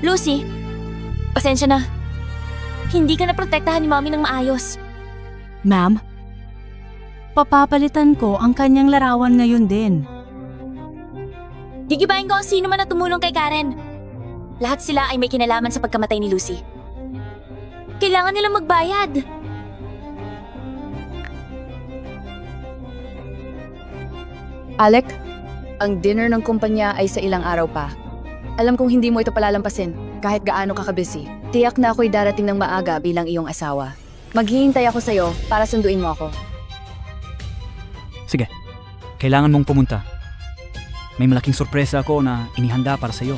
Lucy, pasensya na. Hindi ka na protektahan ni Mommy ng maayos. Ma'am, Papapalitan ko ang kanyang larawan ngayon din. Gigibahin ko ang sino man na tumulong kay Karen. Lahat sila ay may kinalaman sa pagkamatay ni Lucy. Kailangan nilang magbayad. Alec, ang dinner ng kumpanya ay sa ilang araw pa. Alam kong hindi mo ito palalampasin, kahit gaano ka kabisi. Tiyak na ako'y darating ng maaga bilang iyong asawa. Maghihintay ako sa'yo para sunduin mo ako. Sige, kailangan mong pumunta. May malaking sorpresa ako na inihanda para sa'yo.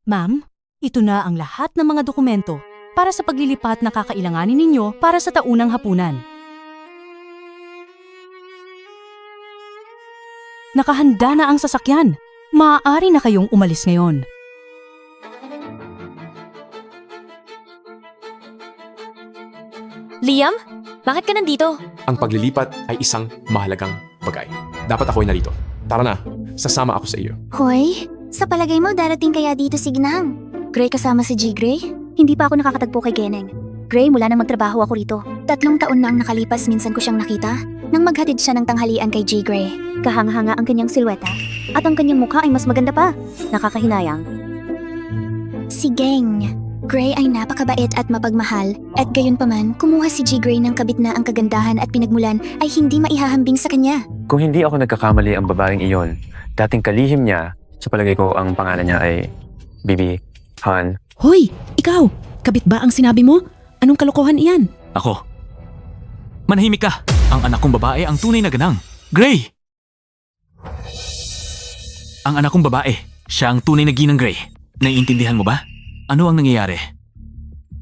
Ma'am, ito na ang lahat ng mga dokumento para sa paglilipat na kakailanganin ninyo para sa taunang hapunan. Nakahanda na ang sasakyan. Maaari na kayong umalis ngayon. Liam, bakit ka nandito? Ang paglilipat ay isang mahalagang bagay. Dapat ako'y narito. Tara na, sasama ako sa iyo. Hoy, sa palagay mo darating kaya dito si Gnang? Gray kasama si G. Gray? Hindi pa ako nakakatagpo kay Geneng. Gray, mula nang magtrabaho ako rito. 3 taon na ang nakalipas, minsan ko siyang nakita. Nang maghatid siya ng tanghalian kay G. Gray. Kahanga-hanga ang kanyang silweta. At ang kanyang mukha ay mas maganda pa. Nakakahinayang. Si Geng. Gray ay napakabait at mapagmahal. At gayon pa man, kumuha si G. Gray ng kabit na ang kagandahan at pinagmulan ay hindi maihahambing sa kanya. Kung hindi ako nagkakamali ang babaeng iyon, dating kalihim niya, sa palagay ko ang pangalan niya ay Bibi Han. Hoy, ikaw! Kabit ba ang sinabi mo? Anong kalokohan iyan? Ako. Manahimik ka. Ang anak kong babae ang tunay na ganang. Gray! Ang anak kong babae, siya ang tunay na ginang Gray. Naiintindihan mo ba? Ano ang nangyayari?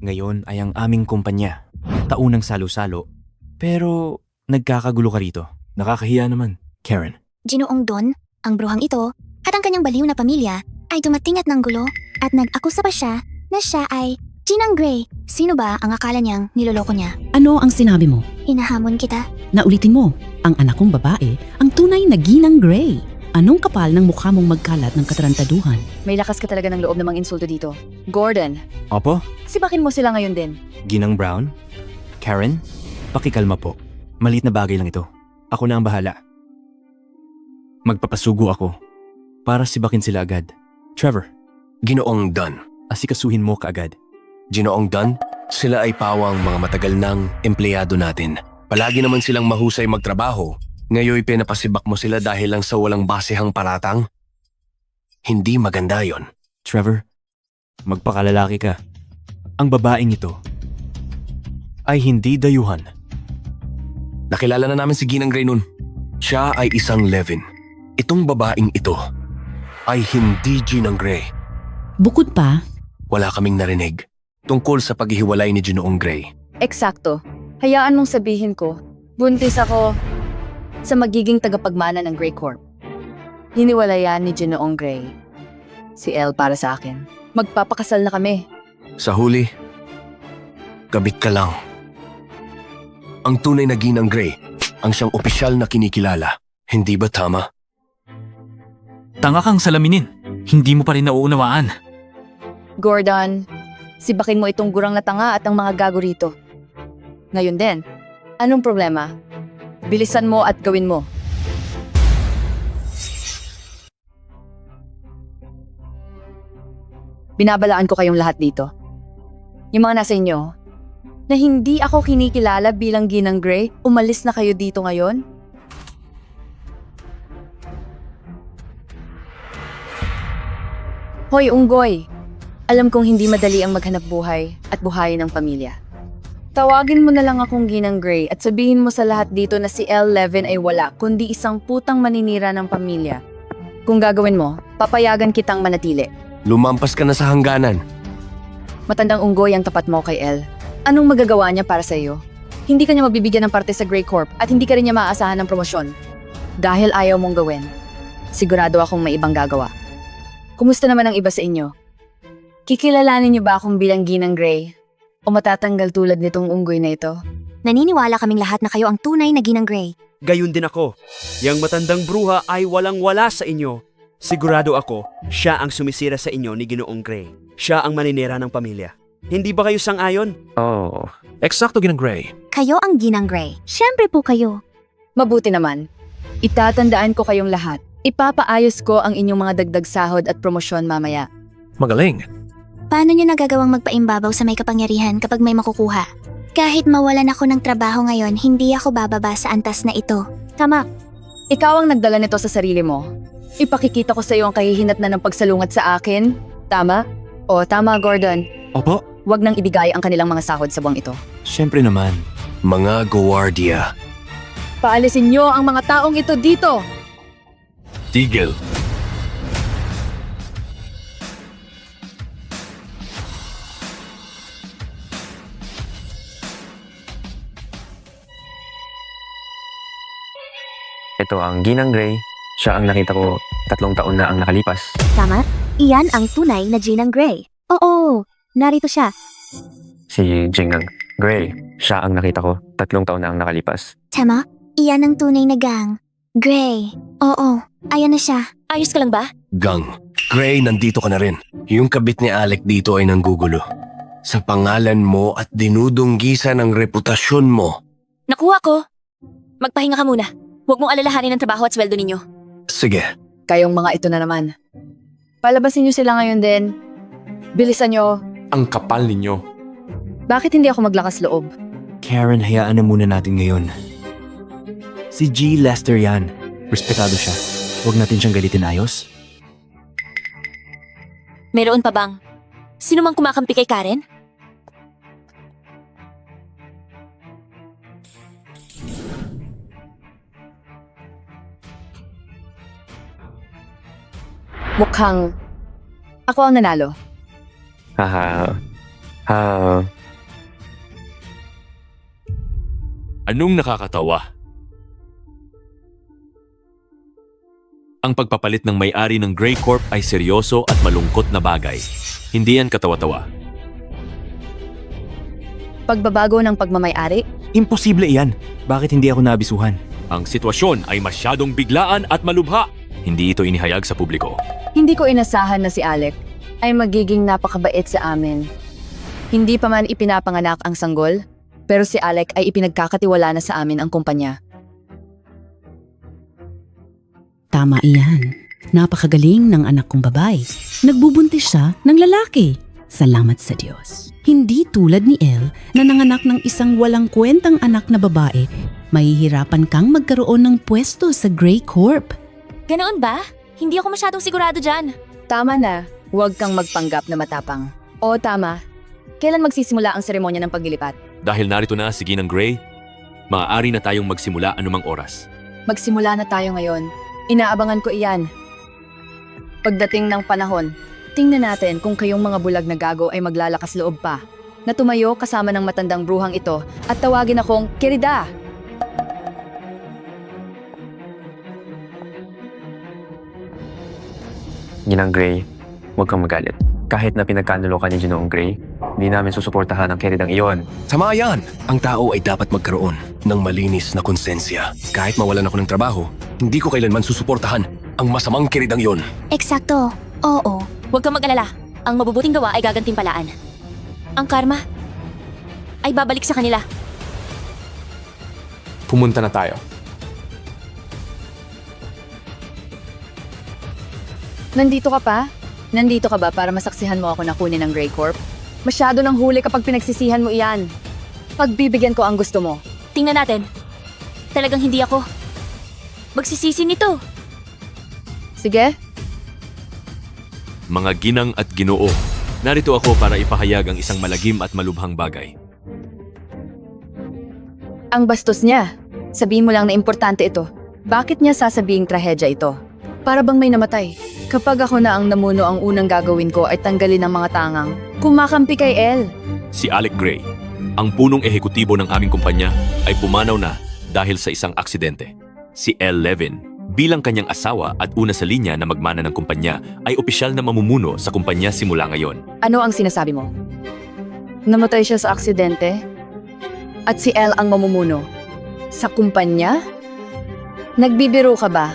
Ngayon ay ang aming kumpanya. Taunang salo-salo. Pero nagkakagulo ka rito. Nakakahiya naman, Karen. Ginoong Don, ang bruhang ito, at ang kanyang baliw na pamilya ay dumating at nanggulo at nag-akusa pa siya na siya ay Ginang Gray. Sino ba ang akala niyang niloloko niya? Ano ang sinabi mo? Hinahamon kita. Naulitin mo, ang anak kong babae, ang tunay na ginang Gray. Anong kapal ng mukha mong magkalat ng katarantaduhan? May lakas ka talaga ng loob namang insulto dito. Gordon, Opo, sibakin mo sila ngayon din. Ginang Brown? Karen? Pakikalma po. Maliit na bagay lang ito. Ako na ang bahala. Magpapasugo ako para sibakin sila agad. Trevor, Ginoong Don. asikasuhin mo kaagad. Ginoong Don, sila ay pawang mga matagal ng empleyado natin. Palagi naman silang mahusay magtrabaho. Ngayon pinapasibak mo sila dahil lang sa walang basehang paratang? Hindi maganda yon. Trevor, magpakalalaki ka. Ang babaeng ito ay hindi dayuhan. Nakilala na namin si Ginang Gray nun. Siya ay isang Levin. Itong babaeng ito ay hindi Ginang Gray. Bukod pa, Wala kaming narinig tungkol sa paghihiwalay ni Ginoong Gray. Eksakto. Hayaan mong sabihin ko, buntis ako sa magiging tagapagmana ng Gray Corp. Hiniwalayan ni Ginoong Gray si Elle para sa akin. Magpapakasal na kami. Sa huli, kabit ka lang. Ang tunay na Ginang Gray ang siyang opisyal na kinikilala. Hindi ba tama? Tanga kang salaminin. Hindi mo pa rin nauunawaan. Gordon, sibakin mo itong gurang na tanga at ang mga gago rito. Ngayon din, anong problema? Bilisan mo at gawin mo. Binabalaan ko kayong lahat dito. Yung mga nasa inyo, na hindi ako kinikilala bilang Ginang Gray, umalis na kayo dito ngayon? Hoy, unggoy! Alam kong hindi madali ang maghanap buhay at buhayin ng pamilya. Tawagin mo na lang akong Ginang Gray at sabihin mo sa lahat dito na si Elle Levin ay wala kundi isang putang maninira ng pamilya. Kung gagawin mo, papayagan kitang manatili. Lumampas ka na sa hangganan. Matandang unggoy ang tapat mo kay Elle. Anong magagawa niya para sa iyo? Hindi ka niya mabibigyan ng parte sa Gray Corp at hindi ka rin niya maaasahan ng promosyon. Dahil ayaw mong gawin, sigurado akong may ibang gagawa. Kumusta naman ang iba sa inyo? Kikilalanin niyo ba akong bilang Ginang Gray? O matatanggal tulad nitong unggoy na ito? Naniniwala kaming lahat na kayo ang tunay na Ginang Gray. Gayon din ako. Yang matandang bruha ay walang-wala sa inyo. Sigurado ako, siya ang sumisira sa inyo ni Ginoong Gray. Siya ang maninira ng pamilya. Hindi ba kayo sang-ayon? Oh, Eksakto, Ginang Gray. Kayo ang Ginang Gray. Siyempre po kayo. Mabuti naman. Itatandaan ko kayong lahat. Ipapaayos ko ang inyong mga dagdag sahod at promosyon mamaya. Magaling. Paano nyo nagagawang magpaimbabaw sa may kapangyarihan kapag may makukuha? Kahit mawalan ako ng trabaho ngayon, hindi ako bababa sa antas na ito. Tama. Ikaw ang nagdala nito sa sarili mo. Ipakikita ko sa iyo ang kahihinat na ng pagsalungat sa akin. Tama? O tama, Gordon. Opo, Huwag nang ibigay ang kanilang mga sahod sa buwang ito. syempre naman. Mga guwardiya, Paalisin niyo ang mga taong ito dito! tigil. ito ang Ginang Gray. Siya ang nakita ko 3 taon na ang nakalipas. Tama? Iyan ang tunay na Ginang Gray. Oo, narito siya. Si Ginang Gray. Siya ang nakita ko 3 taon na ang nakalipas. Tama? Iyan ang tunay na gang. Gray. Oo, ayan na siya. Ayos ka lang ba? Gang, Gray, nandito ka na rin. Yung kabit ni Alec dito ay nanggugulo. Sa pangalan mo at dinudunggisan ng reputasyon mo. Nakuha ko. Magpahinga ka muna. Huwag mong alalahanin ang trabaho at sweldo ninyo. Sige, Kayong mga ito na naman. Palabasin niyo sila ngayon din. Bilisan niyo. Ang kapal ninyo. Bakit hindi ako maglakas loob? Karen, hayaan na muna natin ngayon. Si G. Lester yan. Respetado siya. Huwag natin siyang galitin, ayos? Meron pa bang? Sino mang kumakampi kay Karen? Mukhang ako ang nanalo. Haha. Anong nakakatawa? Ang pagpapalit ng may-ari ng Gray Corp ay seryoso at malungkot na bagay. Hindi yan katawa-tawa. Pagbabago ng pagmamayari? Imposible iyan. Bakit hindi ako nabisuhan? Ang sitwasyon ay masyadong biglaan at malubha. Hindi ito inihayag sa publiko. Hindi ko inasahan na si Alec ay magiging napakabait sa amin. Hindi pa man ipinapanganak ang sanggol, pero si Alec ay ipinagkakatiwala na sa amin ang kumpanya. Tama iyan. Napakagaling ng anak kong babae. Nagbubuntis siya ng lalaki. Salamat sa Diyos. Hindi tulad ni Elle na nanganak ng isang walang kwentang anak na babae, mahihirapan kang magkaroon ng pwesto sa Gray Corp. Ganoon ba? Hindi ako masyadong sigurado dyan. Tama na, huwag kang magpanggap na matapang. O tama, kailan magsisimula ang seremonya ng paglilipat? Dahil narito na si Ginang Gray, maaari na tayong magsimula anumang oras. Magsimula na tayo ngayon. Inaabangan ko iyan. Pagdating ng panahon, tingnan natin kung kayong mga bulag na gago ay maglalakas loob pa na tumayo kasama ng matandang bruhang ito at tawagin akong Kirida. Ginang Gray, huwag kang magalit. Kahit na pinagkanulokan ni Ginoong Gray, hindi namin susuportahan ang keridang iyon. Tama yan. Ang tao ay dapat magkaroon ng malinis na konsensya. Kahit mawalan ako ng trabaho, hindi ko kailanman susuportahan ang masamang kiridang yon. Eksakto. Oo. Huwag kang mag-alala. Ang mabubuting gawa ay gagantimpalaan. Ang karma ay babalik sa kanila. Pumunta na tayo. Nandito ka pa? Nandito ka ba para masaksihan mo ako na kunin ng Gray Corp? Masyado nang huli kapag pinagsisihan mo iyan. Pagbibigyan ko ang gusto mo. Tingnan natin. Talagang hindi ako magsisisi nito. Sige? Mga ginang at ginoo, narito ako para ipahayag ang isang malagim at malubhang bagay. Ang bastos niya. Sabihin mo lang na importante ito. Bakit niya sasabing trahedya ito? Para bang may namatay? Kapag ako na ang namuno, ang unang gagawin ko ay tanggalin ang mga tangang kumakampi kay Elle. Si Alec Gray, ang punong ehekutibo ng aming kumpanya, ay pumanaw na dahil sa isang aksidente. Si Elle Levin, bilang kanyang asawa at una sa linya na magmana ng kumpanya, ay opisyal na mamumuno sa kumpanya simula ngayon. Ano ang sinasabi mo? Namatay siya sa aksidente? At si Elle ang mamumuno? Sa kumpanya? Nagbibiro ka ba?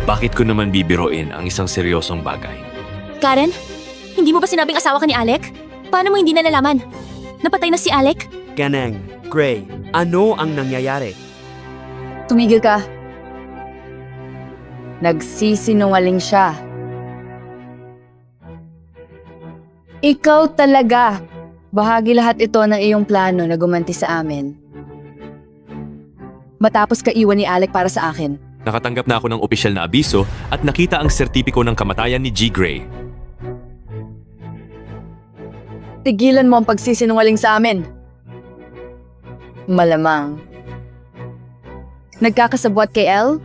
Bakit ko naman bibiroin ang isang seryosong bagay? Karen, hindi mo ba sinabing asawa ka ni Alec? Paano mo hindi nalalaman? Napatay na si Alec? Ganeng, Gray, ano ang nangyayari? Tumigil ka. Nagsisinungaling siya. Ikaw talaga. Bahagi lahat ito ng iyong plano na gumanti sa amin. Matapos ka iwan ni Alec para sa akin. Nakatanggap na ako ng opisyal na abiso at nakita ang sertipiko ng kamatayan ni G. Gray. Tigilan mo ang pagsisinungaling sa amin. Malamang. Nagkakasabwat kay Elle?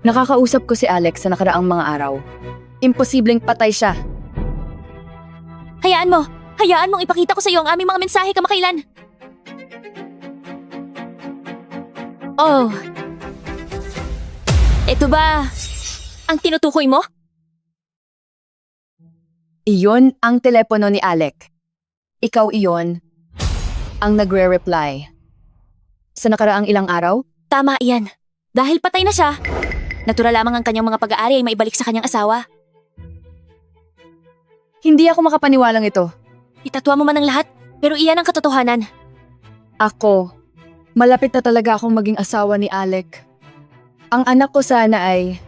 Nakakausap ko si Alex sa nakaraang mga araw. Imposibleng patay siya. Hayaan mo! Hayaan mong ipakita ko sa iyo ang aming mga mensahe kamakailan! Oh. Ito ba ang tinutukoy mo? Iyon ang telepono ni Alec. Ikaw iyon ang nagre-reply. Sa nakaraang ilang araw? Tama iyan. Dahil patay na siya, natural lamang ang kanyang mga pag-aari ay maibalik sa kanyang asawa. Hindi ako makapaniwalang ito. Itatwa mo man ang lahat, pero iyan ang katotohanan. Ako, malapit na talaga akong maging asawa ni Alec. Ang anak ko sana ay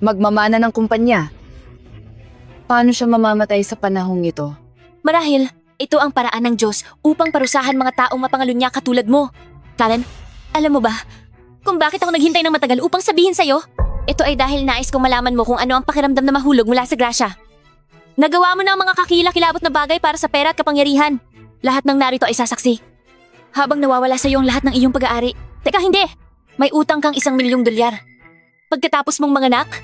magmamana ng kumpanya. Paano siya mamamatay sa panahong ito? Marahil, ito ang paraan ng Diyos upang parusahan mga taong mapangalunya katulad mo. Karen, alam mo ba kung bakit ako naghintay ng matagal upang sabihin sa'yo? Ito ay dahil nais kong malaman mo kung ano ang pakiramdam na mahulog mula sa grasya. Nagawa mo na ang mga kakilakilabot na bagay para sa pera at kapangyarihan. Lahat ng narito ay sasaksi. Habang nawawala sa iyo ang lahat ng iyong pag-aari. Teka, hindi! May utang kang $1 milyong. Pagkatapos mong manganak,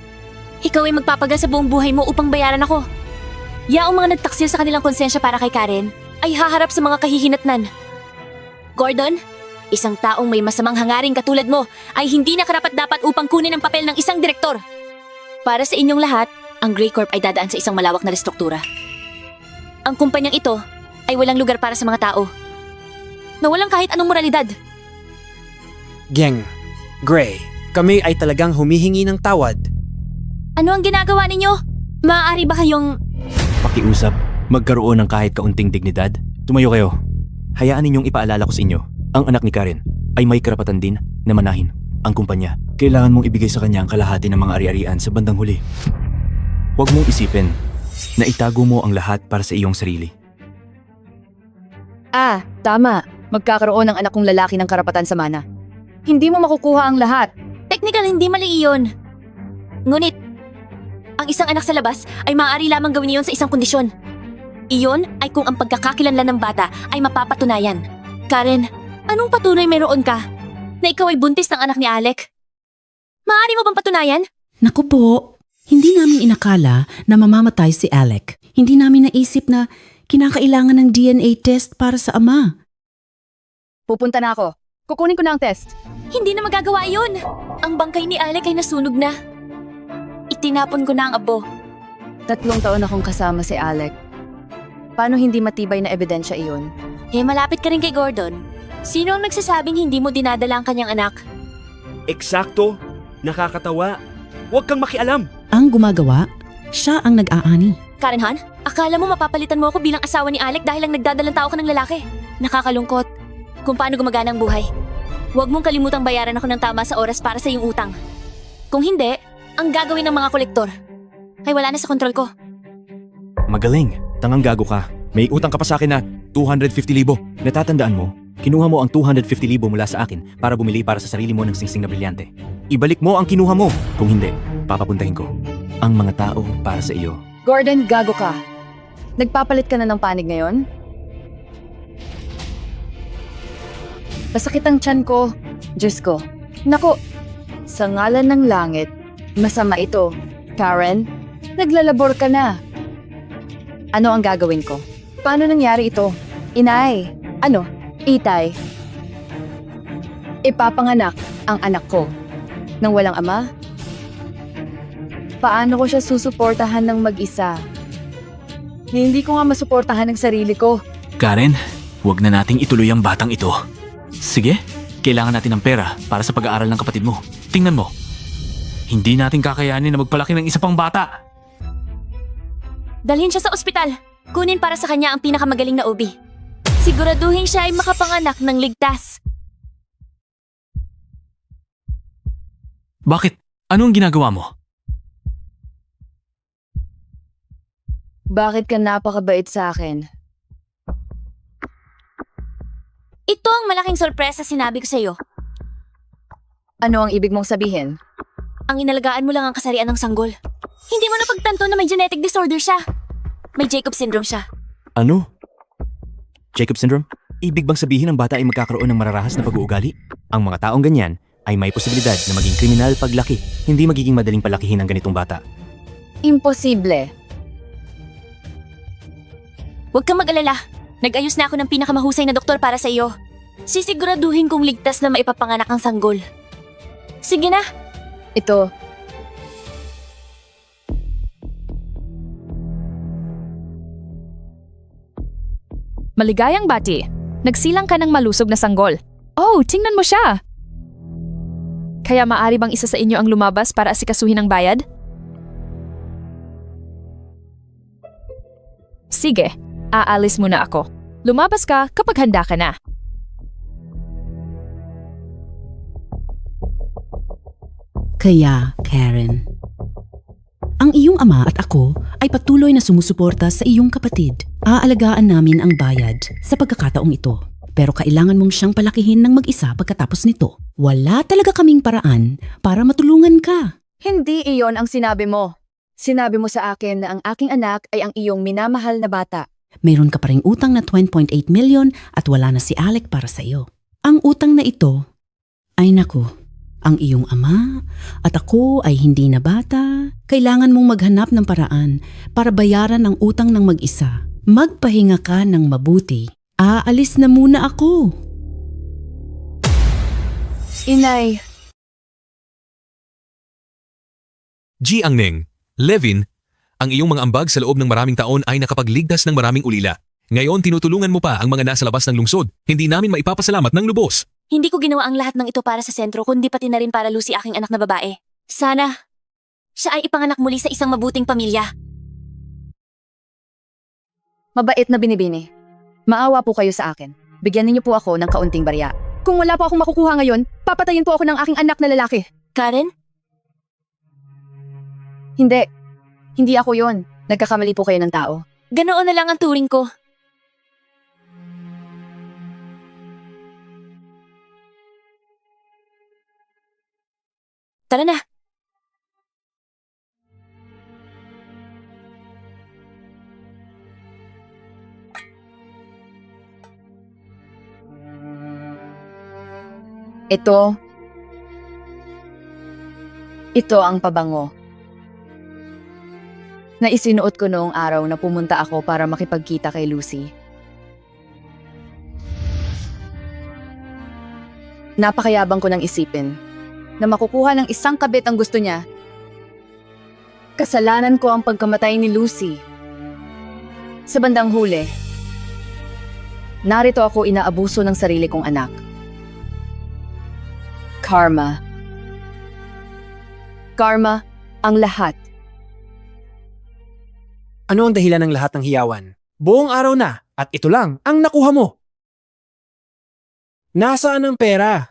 ikaw ay magpapagal sa buong buhay mo upang bayaran ako. Yaong mga nagtaksil sa kanilang konsensya para kay Karen ay haharap sa mga kahihinatnan. Gordon, isang taong may masamang hangaring katulad mo ay hindi nakarapat-dapat upang kunin ang papel ng isang direktor. Para sa inyong lahat, ang Gray Corp ay dadaan sa isang malawak na restruktura. Ang kumpanyang ito ay walang lugar para sa mga tao na walang kahit anong moralidad. Geng, Gray, kami ay talagang humihingi ng tawad. Ano ang ginagawa ninyo? Maaari ba kayong... Pakiusap, magkaroon ng kahit kaunting dignidad. Tumayo kayo. Hayaan ninyong ipaalala ko sa inyo, ang anak ni Karen ay may karapatan din na manahin ang kumpanya. Kailangan mong ibigay sa kanya ang kalahati ng mga ari-arian sa bandang huli. Huwag mong isipin na itago mo ang lahat para sa iyong sarili. Ah, tama. Magkakaroon ng anak kong lalaki ng karapatan sa mana. Hindi mo makukuha ang lahat. Technical, hindi mali iyon. Ngunit, ang isang anak sa labas ay maaari lamang gawin iyon sa isang kondisyon. Iyon ay kung ang pagkakakilanlan ng bata ay mapapatunayan. Karen, anong patunay meron ka na ikaw ay buntis ng anak ni Alec? Maaari mo bang patunayan? Naku po, hindi namin inakala na mamamatay si Alec. Hindi namin naisip na kinakailangan ng DNA test para sa ama. Pupunta na ako. Kukunin ko na ang test. Hindi na magagawa iyon. Ang bangkay ni Alec ay nasunog na. Itinapon ko na ang abo. 3 taon akong kasama si Alec. Paano hindi matibay na ebidensya iyon? Eh, malapit ka rin kay Gordon. Sino ang nagsasabing hindi mo dinadala ang kanyang anak? Eksakto. Nakakatawa. Huwag kang makialam. Ang gumagawa, siya ang nag-aani. Karen Han, akala mo mapapalitan mo ako bilang asawa ni Alec dahil lang nagdadalang tao ka ng lalaki? Nakakalungkot. Kung paano gumagana ang buhay. Huwag mong kalimutang bayaran ako ng tama sa oras para sa iyong utang. Kung hindi, ang gagawin ng mga kolektor ay wala na sa kontrol ko. Magaling. Tangang gago ka. May utang ka pa sa akin na 250,000. Natatandaan mo, kinuha mo ang 250,000 mula sa akin para bumili para sa sarili mo ng singsing na brilyante. Ibalik mo ang kinuha mo. Kung hindi, papapuntahin ko ang mga tao para sa iyo. Gordon, gago ka. Nagpapalit ka na ng panig ngayon? Masakit ang tiyan ko. Diyos ko. Naku, sa ngalan ng langit, masama ito. Karen, naglalabor ka na. Ano ang gagawin ko? Paano nangyari ito? Inay, itay. Ipapanganak ang anak ko nang walang ama? Paano ko siya susuportahan ng mag-isa? Hindi ko nga masuportahan ang sarili ko. Karen, huwag na nating ituloy ang batang ito. Sige, kailangan natin ng pera para sa pag-aaral ng kapatid mo. Tingnan mo. Hindi natin kakayanin na magpalaki ng isa pang bata. Dalhin siya sa ospital. Kunin para sa kanya ang pinakamagaling na OB. Siguraduhin siya ay makapanganak ng ligtas. Bakit? Ano ang ginagawa mo? Bakit ka napakabait sa akin? Ito ang malaking sorpresa sinabi ko sa iyo. Ano ang ibig mong sabihin? Ang inalagaan mo lang ang kasarian ng sanggol. Hindi mo napagtanto na may genetic disorder siya. May Jacob syndrome siya. Ano? Jacob syndrome? Ibig bang sabihin ang bata ay magkakaroon ng mararahas na pag-uugali? Ang mga taong ganyan ay may posibilidad na maging kriminal paglaki. Hindi magiging madaling palakihin ang ganitong bata. Imposible. Huwag kang mag-alala. Nag-ayos na ako ng pinakamahusay na doktor para sa iyo. Sisiguraduhin kong ligtas na maipapanganak ang sanggol. Sige na. Ito. Maligayang bati. Nagsilang ka ng malusog na sanggol. Oh, tingnan mo siya! Kaya maari bang isa sa inyo ang lumabas para asikasuhin ang bayad? Sige, aalis muna ako. Lumabas ka kapag handa ka na. Kaya, Karen, ang iyong ama at ako ay patuloy na sumusuporta sa iyong kapatid. Aalagaan namin ang bayad sa pagkakataong ito. Pero kailangan mong siyang palakihin ng mag-isa pagkatapos nito. Wala talaga kaming paraan para matulungan ka. Hindi iyon ang sinabi mo. Sinabi mo sa akin na ang aking anak ay ang iyong minamahal na bata. Mayroon ka pa ring utang na 20.8 million at wala na si Alec para sa iyo. Ang utang na ito ay naku, ang iyong ama at ako ay hindi na bata. Kailangan mong maghanap ng paraan para bayaran ang utang ng mag-isa. Magpahinga ka ng mabuti. Aalis na muna ako. Inay, G. Angning, Levin, ang iyong mga ambag sa loob ng maraming taon ay nakapagligtas ng maraming ulila. Ngayon tinutulungan mo pa ang mga nasa labas ng lungsod. Hindi namin maipapasalamat ng lubos. Hindi ko ginawa ang lahat ng ito para sa sentro, kundi pati na rin para Lucy, aking anak na babae. Sana, siya ay ipanganak muli sa isang mabuting pamilya. mabait na binibini. Maawa po kayo sa akin. Bigyan niyo po ako ng kaunting barya. Kung wala po akong makukuha ngayon, papatayin po ako ng aking anak na lalaki. Karen? Hindi. Hindi ako yon. Nagkakamali po kayo ng tao. Ganoon na lang ang turing ko. Tara na. Ito ang pabango na isinuot ko noong araw na pumunta ako para makipagkita kay Lucy. Napakayabang ko nang isipin na makukuha ng isang kabit ang gusto niya. Kasalanan ko ang pagkamatay ni Lucy. Sa bandang huli, narito ako inaabuso ng sarili kong anak. Karma. Karma ang lahat. Ano ang dahilan ng lahat ng hiyawan? Buong araw na at ito lang ang nakuha mo. Nasaan ang pera?